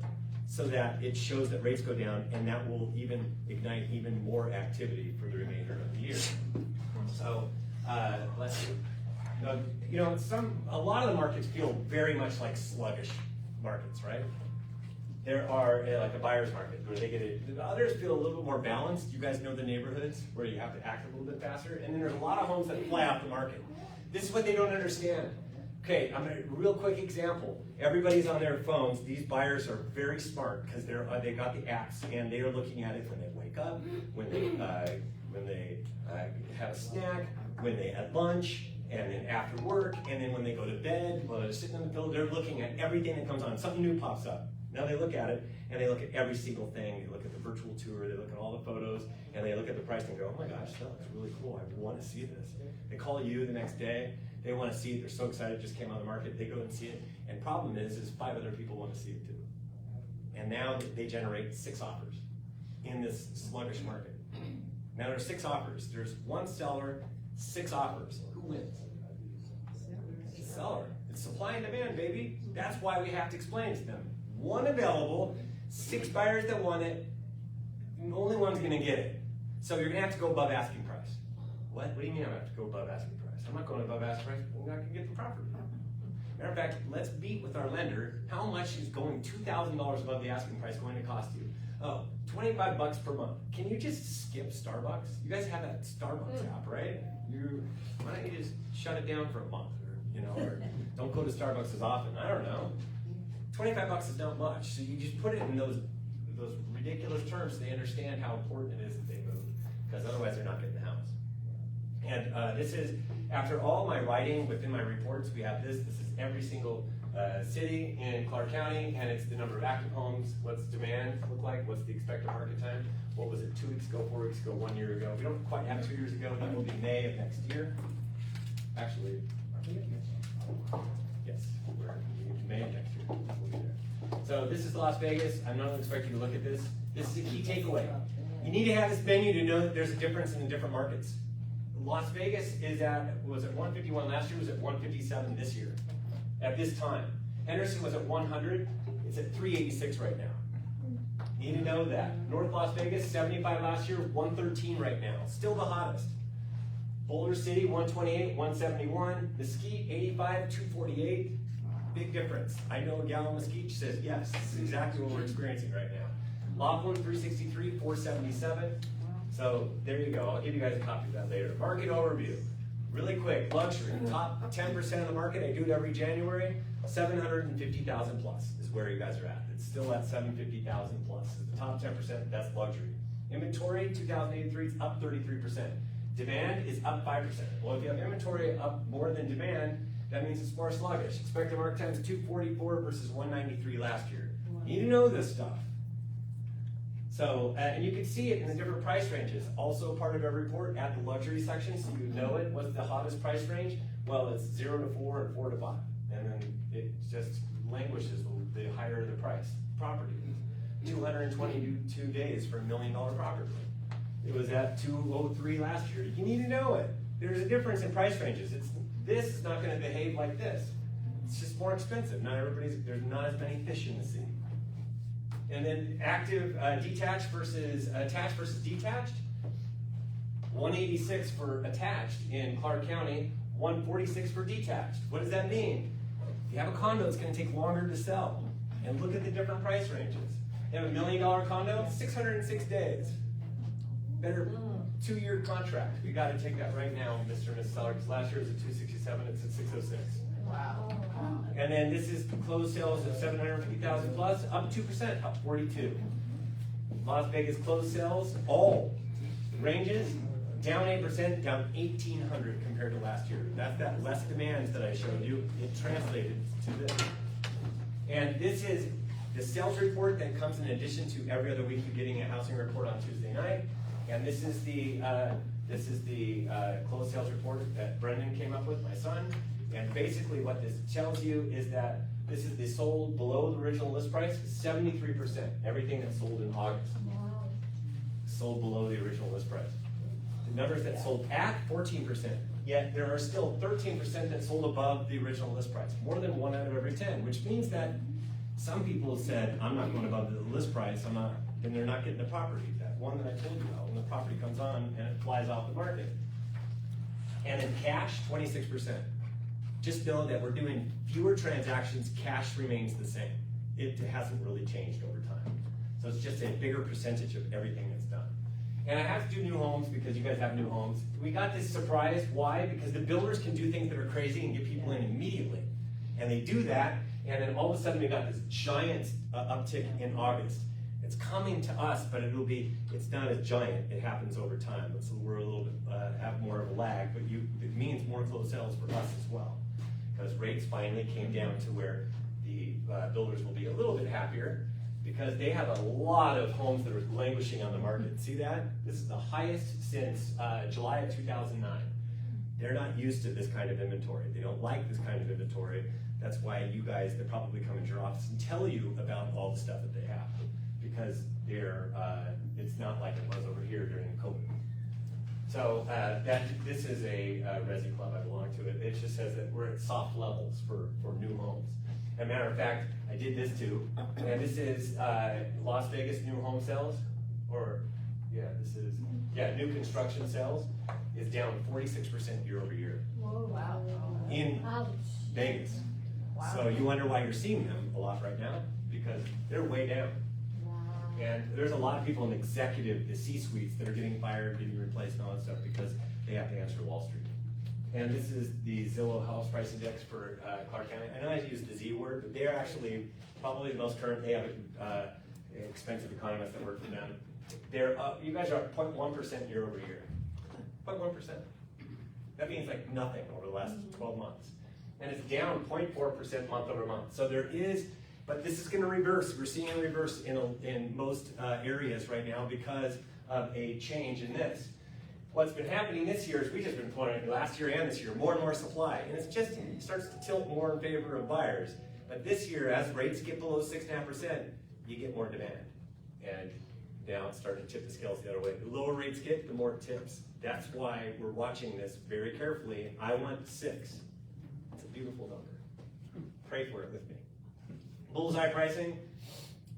so that it shows that rates go down, and that will even ignite even more activity for the remainder of the year. So let's see. You know, a lot of the markets feel very much like sluggish markets, right? There are like a buyer's market where they get it. Others feel a little bit more balanced. You guys know the neighborhoods where you have to act a little bit faster, and then there's a lot of homes that fly off the market. This is what they don't understand. Okay, I'm a real quick example. Everybody's on their phones. These buyers are very smart because they got the apps and they are looking at it when they wake up, when they have a snack, when they had lunch, and then after work, and then when they go to bed, while they're sitting on the pillow, they're looking at everything that comes on. Something new pops up. Now they look at it and they look at every single thing. They look at the virtual tour, they look at all the photos, and they look at the price and go, oh my gosh, that looks really cool. I want to see this. They call you the next day. They want to see it. They're so excited. It just came on the market. They go and see it. And problem is 5 other people want to see it too. And now they generate 6 offers in this sluggish market. Now there's 6 offers. There's 1 seller, 6 offers. Who wins? The seller. It's supply and demand, baby. That's why we have to explain it to them. 1 available, 6 buyers that want it. Only one's going to get it. So you're going to have to go above asking price. What? What do you mean I have to go above asking price? I'm not going above asking price. I'm not going to get the property. Matter of fact, let's beat with our lender. How much is going $2,000 above the asking price going to cost you? Oh, $25 per month. Can you just skip Starbucks? You guys have that Starbucks app, right? Why don't you just shut it down for a month, or don't go to Starbucks as often? I don't know. $25 is not much, so you just put it in those ridiculous terms so they understand how important it is that they move, because otherwise they're not getting the house. And this is, after all my writing within my reports, we have this. This is every single city in Clark County, and it's the number of active homes. What's demand look like? What's the expected market time? What was it 2 weeks ago, 4 weeks ago, 1 year ago? We don't quite have 2 years ago. That will be May of next year. Actually, yes, we're in May of next year. We'll be there. So this is Las Vegas. I'm not expecting you to look at this. This is a key takeaway. You need to have this menu to know that there's a difference in the different markets. Las Vegas was at 151 last year, was at 157 this year, at this time. Henderson was at 100, it's at 386 right now. You need to know that. North Las Vegas, 75 last year, 113 right now. Still the hottest. Boulder City, 128, 171. Mesquite, 85, 248. Big difference. I know a gal in Mesquite, she says, yes, this is exactly what we're experiencing right now. Laughlin, 363, 477. So there you go. I'll give you guys a copy of that later. Market overview. Really quick. Luxury. Top 10% of the market. I do it every January. 750,000 plus is where you guys are at. It's still at 750,000 plus. It's the top 10%. That's luxury. Inventory, 2083, it's up 33%. Demand is up 5%. Well, if you have inventory up more than demand, that means it's more sluggish. Expected market time is 244 versus 193 last year. You need to know this stuff. So, and you can see it in the different price ranges. Also part of every report at the luxury section, so you know it. What's the hottest price range? Well, it's 0 to 4 and 4 to 5. And then it just languishes the higher the price property is. 222 days for $1 million property. It was at 203 last year. You need to know it. There's a difference in price ranges. This is not going to behave like this. It's just more expensive. There's not as many fish in the sea. And then active, detached versus attached versus detached. 186 for attached in Clark County, 146 for detached. What does that mean? If you have a condo, it's going to take longer to sell. And look at the different price ranges. You have a $1 million condo, 606 days. Better 2-year contract. We got to take that right now, Mr. and Mrs. Seller, because last year was at 267, it's at 606. Wow. And then this is closed sales of 750,000 plus, up 2%, up 42. Las Vegas closed sales, all ranges, down 8%, down 1,800 compared to last year. That's that less demand that I showed you. It translated to this. And this is the sales report that comes in addition to every other week you're getting a housing report on Tuesday night. And this is the closed sales report that Brendan came up with, my son. And basically what this tells you is that this is the sold below the original list price, 73%. Everything that's sold in August sold below the original list price. The numbers that sold at 14%, yet there are still 13% that sold above the original list price. More than 1 out of every 10, which means that some people said, I'm not going above the list price, then they're not getting the property. That one that I told you about, when the property comes on and it flies off the market. And in cash, 26%. Just know that we're doing fewer transactions, cash remains the same. It hasn't really changed over time. So it's just a bigger percentage of everything that's done. And I have to do new homes because you guys have new homes. We got this surprise, why? Because the builders can do things that are crazy and get people in immediately. And they do that, and then all of a sudden we got this giant uptick in August. It's coming to us, but it's not as giant. It happens over time. So we're a little bit, have more of a lag, but it means more closed sales for us as well. Because rates finally came down to where the builders will be a little bit happier because they have a lot of homes that are languishing on the market. See that? This is the highest since July of 2009. They're not used to this kind of inventory. They don't like this kind of inventory. That's why you guys, they're probably coming to your office and tell you about all the stuff that they have. Because it's not like it was over here during COVID. So this is a Resi Club, I belong to it. It just says that we're at soft levels for new homes. As a matter of fact, I did this too. And this is Las Vegas new home sales, new construction sales is down 46% year over year. Whoa, wow. In Vegas. Wow. So you wonder why you're seeing them a lot right now, because they're way down. And there's a lot of people in the C-suites that are getting fired, getting replaced and all that stuff because they have to answer Wall Street. And this is the Zillow House Price Index for Clark County. I know I used the Z word, but they're actually probably the most current. They have expensive economists that work for them. They're up, you guys are up 0.1% year over year. 0.1%. That means like nothing over the last 12 months. And it's down 0.4% month over month. So there is, but this is going to reverse. We're seeing a reverse in most areas right now because of a change in this. What's been happening this year is we've just been putting, last year and this year, more and more supply. And it starts to tilt more in favor of buyers. But this year, as rates get below 6.5%, you get more demand. And now it's starting to tip the scales the other way. The lower rates get, the more it tips. That's why we're watching this very carefully. I want 6. It's a beautiful number. Pray for it with me. Bullseye pricing,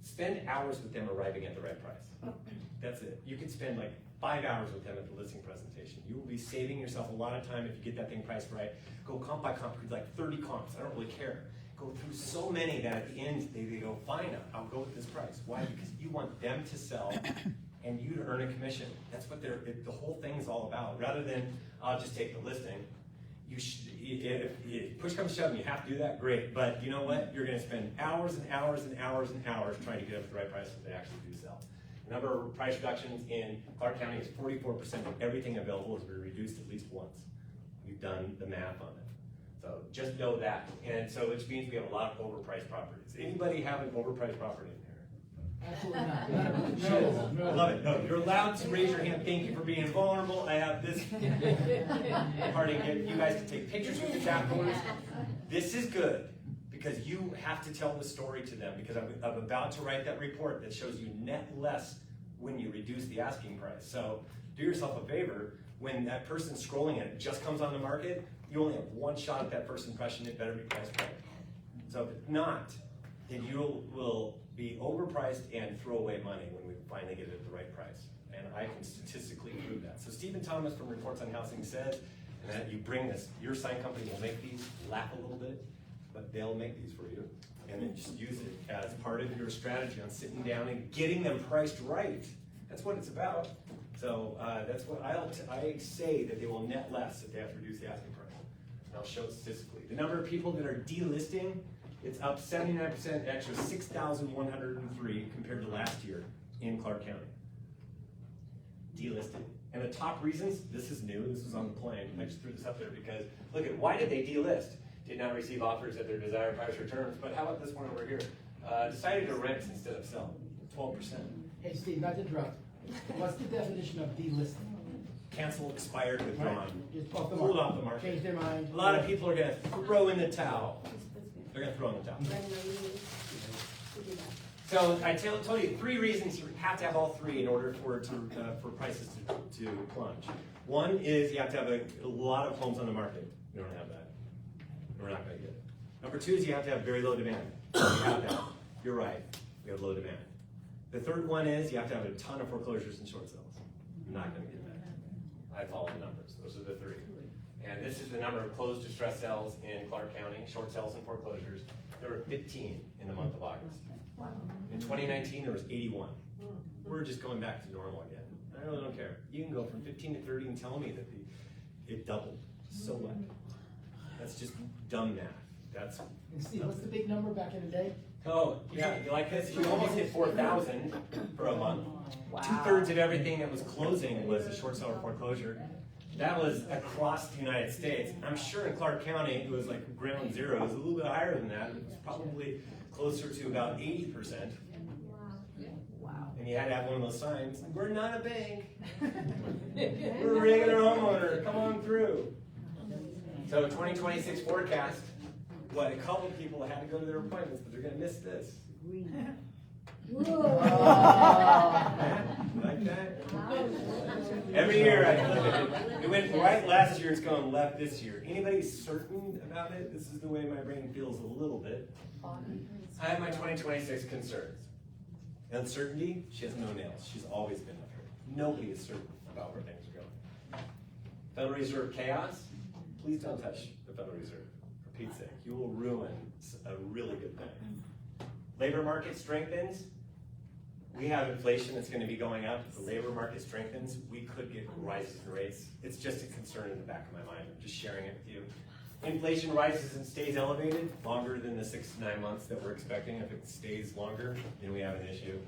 spend hours with them arriving at the right price. That's it. You could spend like 5 hours with them at the listing presentation. You will be saving yourself a lot of time if you get that thing priced right. Go comp by comp, like 30 comps, I don't really care. Go through so many that at the end they go, fine, I'll go with this price. Why? Because you want them to sell and you to earn a commission. That's what the whole thing is all about. Rather than, I'll just take the listing. You should, if push comes to shove and you have to do that, great. But you know what? You're going to spend hours and hours and hours and hours trying to get up at the right price so they actually do sell. The number of price reductions in Clark County is 44% of everything available has been reduced at least once. We've done the math on it. So just know that. And so which means we have a lot of overpriced properties. Anybody have an overpriced property in here? Absolutely not. love it. No, you're allowed to raise your hand. Thank you for being vulnerable. I have this party gift. You guys can take pictures with the tap boards. This is good because you have to tell the story to them, because I'm about to write that report that shows you net less when you reduce the asking price. So do yourself a favor. When that person scrolling it just comes on the market, you only have one shot at that person crushing it. Better be priced right. So if not, then you will be overpriced and throw away money when we finally get it at the right price. And I can statistically prove that. So Stephen Thomas from Reports on Housing says that you bring this, your sign company will make these, laugh a little bit, but they'll make these for you. And then just use it as part of your strategy on sitting down and getting them priced right. That's what it's about. So that's what I say, that they will net less if they have to reduce the asking price. And I'll show it statistically. The number of people that are delisting, it's up 79%, extra 6,103 compared to last year in Clark County. Delisted. And the top reasons, this is new, this was on the plane, I just threw this up there because, look at, why did they delist? Did not receive offers at their desired price or terms, but how about this one over here? Decided to rent instead of sell, 12%. Hey, Steve, not to interrupt. What's the definition of delisting? Cancel, expired, withdrawn. Just off the Pulled market. off the market. Change their mind. A lot of people are gonna throw in the towel. They're gonna throw in the towel. So I told you 3 reasons you have to have all 3 in order for prices to plunge. One is you have to have a lot of homes on the market. We don't have that. We're not gonna get it. Number 2 is you have to have very low demand. We have that. You're right. We have low demand. The third one is you have to have a ton of foreclosures and short sales. You're not gonna get that. I follow the numbers. Those are the 3. And this is the number of closed distress sales in Clark County, short sales and foreclosures. There were 15 in the month of August. In 2019, there was 81. We're just going back to normal again. I really don't care. You can go from 15 to 30 and tell me that it doubled. So what? That's just dumb math. That's. And Steve, what's the big number back in the day? Oh, yeah, like this, you almost hit 4,000 for a month. Wow. 2/3 of everything that was closing was a short seller foreclosure. That was across the United States. I'm sure in Clark County, it was like ground zero. It was a little bit higher than that. It was probably closer to about 80%. Wow. And you had to have one of those signs, we're not a bank. We're a regular homeowner, come on through. So 2026 forecast, what, a couple people had to go to their appointments, but they're gonna miss this. Like that? Every year I look at it. It went right last year, it's going left this year. Anybody certain about it? This is the way my brain feels a little bit. I have my 2026 concerns. Uncertainty, she has no nails. She's always been like her. Nobody is certain about where things are going. Federal Reserve chaos, please don't touch the Federal Reserve, for Pete's sake. You will ruin a really good thing. Labor market strengthens. We have inflation that's going to be going up. If the labor market strengthens, we could get rises in rates. It's just a concern in the back of my mind. I'm just sharing it with you. Inflation rises and stays elevated longer than the 6 to 9 months that we're expecting. If it stays longer, then we have an issue.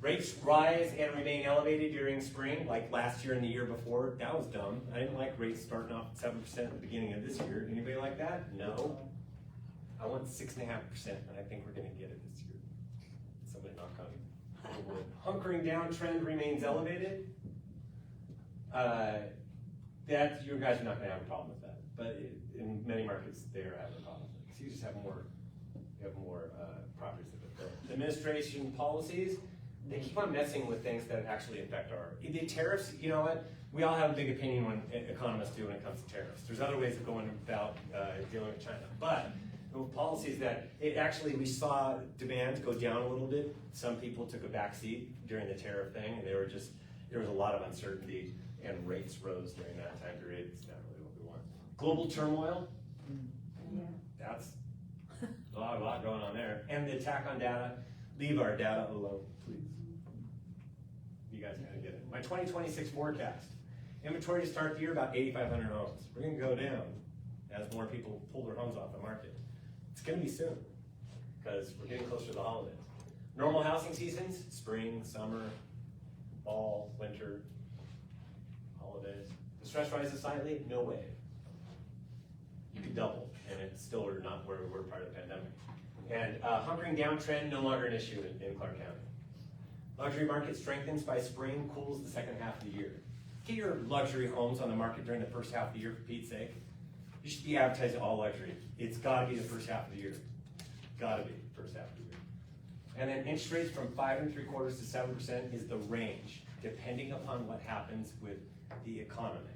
Rates rise and remain elevated during spring, like last year and the year before. That was dumb. I didn't like rates starting off at 7% at the beginning of this year. Anybody like that? No. I want 6.5%, and I think we're going to get it this year. Somebody knock on wood. Hunkering down trend remains elevated. That you guys are not going to have a problem with that, but in many markets they are having a problem with it. So you just have more, properties that get built. The administration policies, they keep on messing with things that actually affect the tariffs. You know what? We all have a big opinion when economists do when it comes to tariffs. There's other ways of going about dealing with China, but policies that we saw demand go down a little bit. Some people took a backseat during the tariff thing, and there was a lot of uncertainty, and rates rose during that time period. It's not really what we want. Global turmoil. Yeah. That's a lot going on there. And the attack on data. Leave our data alone, please. You guys gotta get it. My 2026 forecast. Inventory to start the year about 8,500 homes. We're gonna go down as more people pull their homes off the market. It's gonna be soon, because we're getting closer to the holidays. Normal housing seasons, spring, summer, fall, winter, holidays. The stress rises slightly, no way. You could double, and it's still not where we were prior to the pandemic. And hunkering down trend, no longer an issue in Clark County. Luxury market strengthens by spring, cools the second half of the year. Get your luxury homes on the market during the first half of the year, for Pete's sake. You should be advertising all luxury. It's gotta be the first half of the year. Gotta be the first half of the year. And then interest rates from 5 3/4 to 7% is the range, depending upon what happens with the economy.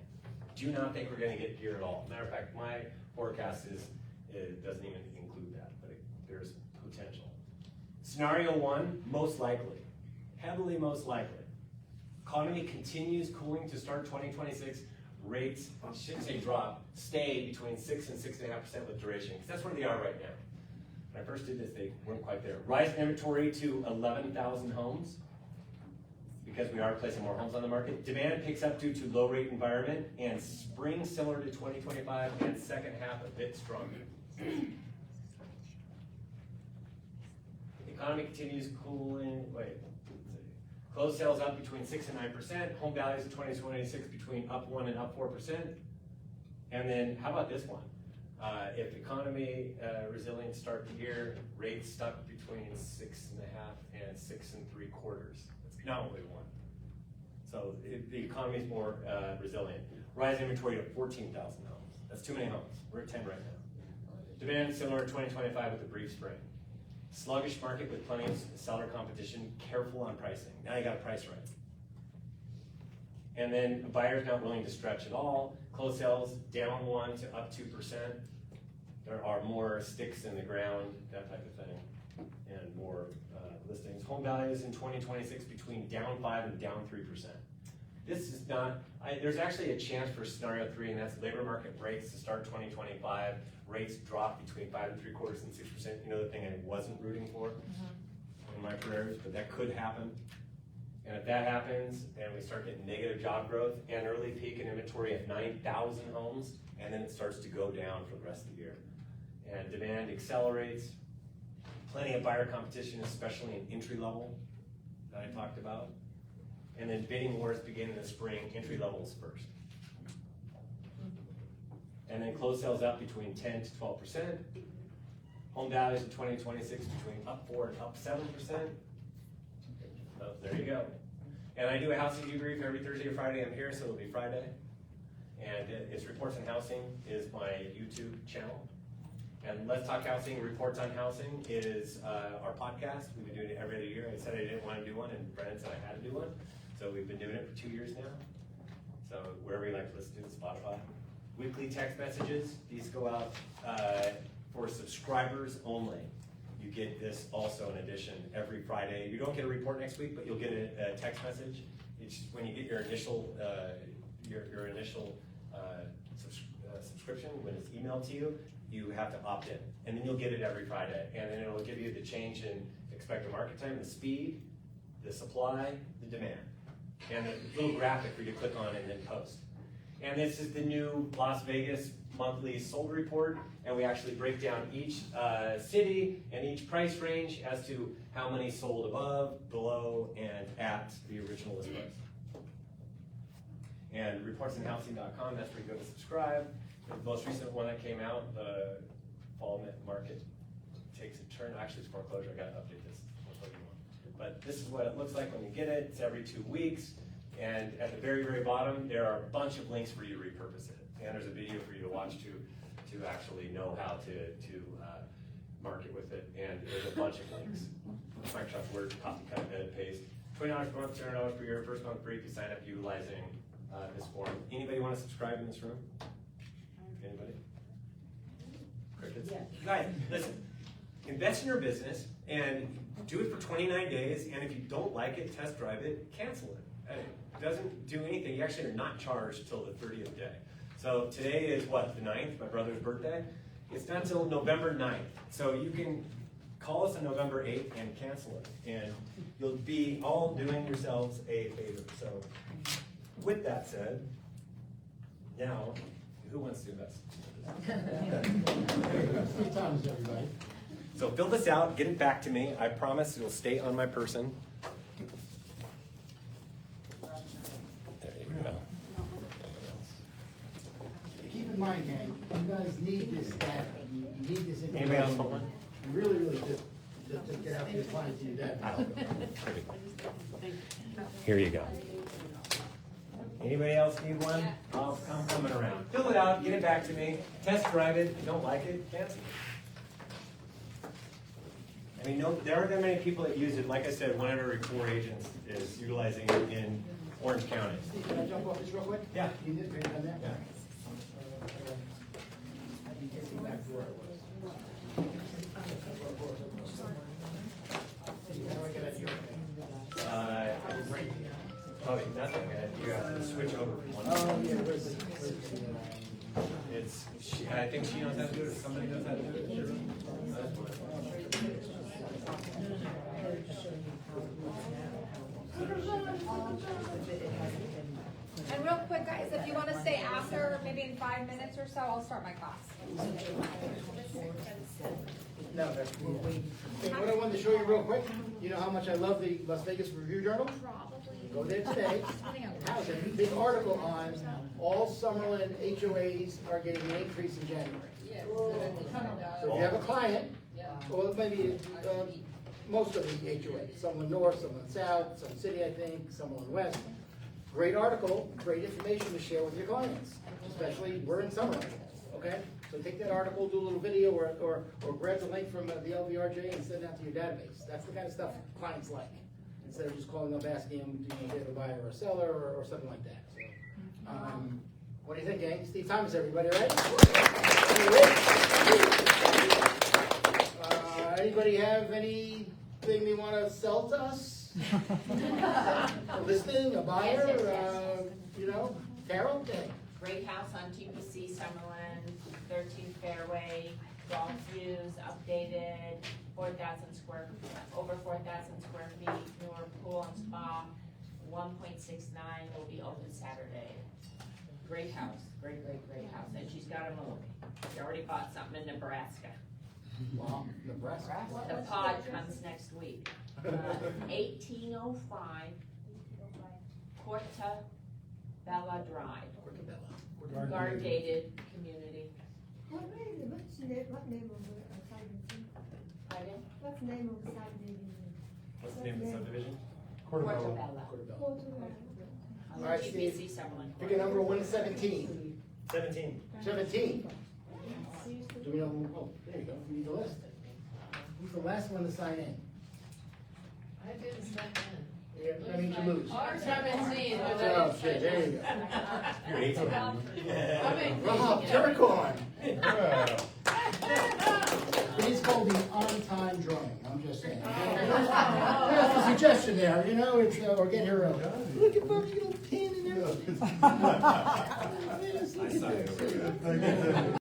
Do not think we're gonna get here at all. Matter of fact, my forecast it doesn't even include that, but there's potential. Scenario 1, most likely, heavily most likely. Economy continues cooling to start 2026. Rates, I shouldn't say drop, stay between 6 and 6.5% with duration, because that's where they are right now. When I first did this, they weren't quite there. Rise in inventory to 11,000 homes, because we are placing more homes on the market. Demand picks up due to low rate environment, and spring similar to 2025, and second half a bit stronger. Economy continues cooling, closed sales up between 6 and 9%, home values in 2026 between up 1 and up 4%. And then, how about this one? If economy resilient start the year, rates stuck between 6.5 and 6 3/4. That's not what we want. So the economy is more resilient. Rise inventory to 14,000 homes. That's too many homes. We're at 10 right now. Demand similar to 2025 with a brief spring. Sluggish market with plenty of seller competition, careful on pricing. Now you got to price right. And then buyers not willing to stretch at all. Closed sales down 1 to up 2%. There are more sticks in the ground, that type of thing, and more listings. Home values in 2026 between down 5 and down 3%. This is not, there's actually a chance for scenario 3, and that's labor market breaks to start 2025. Rates drop between 5 3/4 and 6%. You know, the thing I wasn't rooting for in my careers, but that could happen. And if that happens, and we start getting negative job growth and early peak in inventory at 9,000 homes, and then it starts to go down for the rest of the year. And demand accelerates. Plenty of buyer competition, especially in entry level that I talked about. And then bidding wars begin in the spring, entry levels first. And then closed sales up between 10 to 12%. Home values in 2026 between up 4 and up 7%. So there you go. And I do a housing debrief every Thursday or Friday. I'm here, so it'll be Friday. And it's Reports on Housing is my YouTube channel. And Let's Talk Housing, Reports on Housing is our podcast. We've been doing it every other year. I said I didn't want to do one, and Brennan said I had to do one. So we've been doing it for 2 years now. So wherever you like to listen to it, Spotify. Weekly text messages, these go out for subscribers only. You get this also in addition every Friday. You don't get a report next week, but you'll get a text message. It's when you get your initial subscription, when it's emailed to you, you have to opt in. And then you'll get it every Friday. And then it'll give you the change in expected market time, the speed, the supply, the demand. And a little graphic for you to click on and then post. And this is the new Las Vegas monthly sold report, and we actually break down each city and each price range as to how many sold above, below, and at the original list price. And reportsonhousing.com, that's where you go to subscribe. The most recent one that came out, the fall market takes a turn. Actually, it's foreclosure. I got to update this. But this is what it looks like when you get it. It's every 2 weeks. And at the very, very bottom, there are a bunch of links for you to repurpose it. And there's a video for you to watch to actually know how to market with it. And there's a bunch of links. Microsoft Word, copy, cut, edit, paste. $20 per month, $200 per year. First month free if you sign up utilizing this form. Anybody want to subscribe in this room? Anybody? Crickets? Yeah. Guys, listen. Invest in your business and do it for 29 days. And if you don't like it, test drive it, cancel it. It doesn't do anything. You actually are not charged till the 30th day. So today is what, the 9th, my brother's birthday? It's not until November 9th. So you can call us on November 8th and cancel it. And you'll be all doing yourselves a favor. So with that said, now, who wants to invest? 3 times, everybody. So fill this out, get it back to me. I promise it'll stay on my person. Keep in mind, gang, you guys need this data. You need this information. Anybody else want one? You really, really do. Just get out there and find your data. Here you go. Anybody else need one? I'm coming around. Fill it out, get it back to me, test drive it. If you don't like it, cancel it. I mean, no, there aren't that many people that use it. Like I said, one of every 4 agents is utilizing it in Orange County. Steve, can I jump off this real quick? Yeah. You did, you done that? Yeah. Probably nothing. You have to switch over from one. Oh, yeah, where's the, It's, I think she knows how to do it, or somebody knows how to do it. And real quick, guys, if you wanna stay after, maybe in 5 minutes or so, I'll start my class. no, that's cool. Okay, what I wanted to show you real quick, you know how much I love the Las Vegas Review Journal? Go there today. How's a big article on all Summerlin HOAs are getting an increase in January. So if you have a client, or maybe most of the HOAs, Summerlin North, Summerlin South, Sun City, I think, Summerlin West. Great article, great information to share with your clients, especially we're in Summerlin, okay? So take that article, do a little video, or grab the link from the LVRJ and send it out to your database. That's the kind of stuff clients like, instead of just calling up asking them, do you have a buyer or a seller, or something like that. So, what do you think, gang? Steve Thomas, everybody, right? Anybody have anything they want to sell to us? A listing, a buyer, you know, Carol? Okay. Great house on TPC Summerlin, 13th Fairway, golf views, updated, 4,000 square, over 4,000 square feet, newer pool and spa, 1.69 will be open Saturday. Great house, great house, and she's got a move. She already bought something in Nebraska. Wow, Nebraska. The pod comes next week. 1805 Portobello Drive, guard gated community. What's the name of the subdivision? Pardon? What's the name of the subdivision? What's the name of the subdivision? Portobello. All right, Steve. TPC Summerlin. Pick a number 117. 17. 17. Do we know who, oh, there you go, we need the list. Who's the last one to sign in? I didn't sign in. Yeah, that means you lose. R17. Oh, shit, there you go. You're 18. Rob Turcon. It's called the on-time drawing, I'm just saying. That's a suggestion there, you know, it's, or get here early. Look at Bob's little pin and everything. Yes, look at this.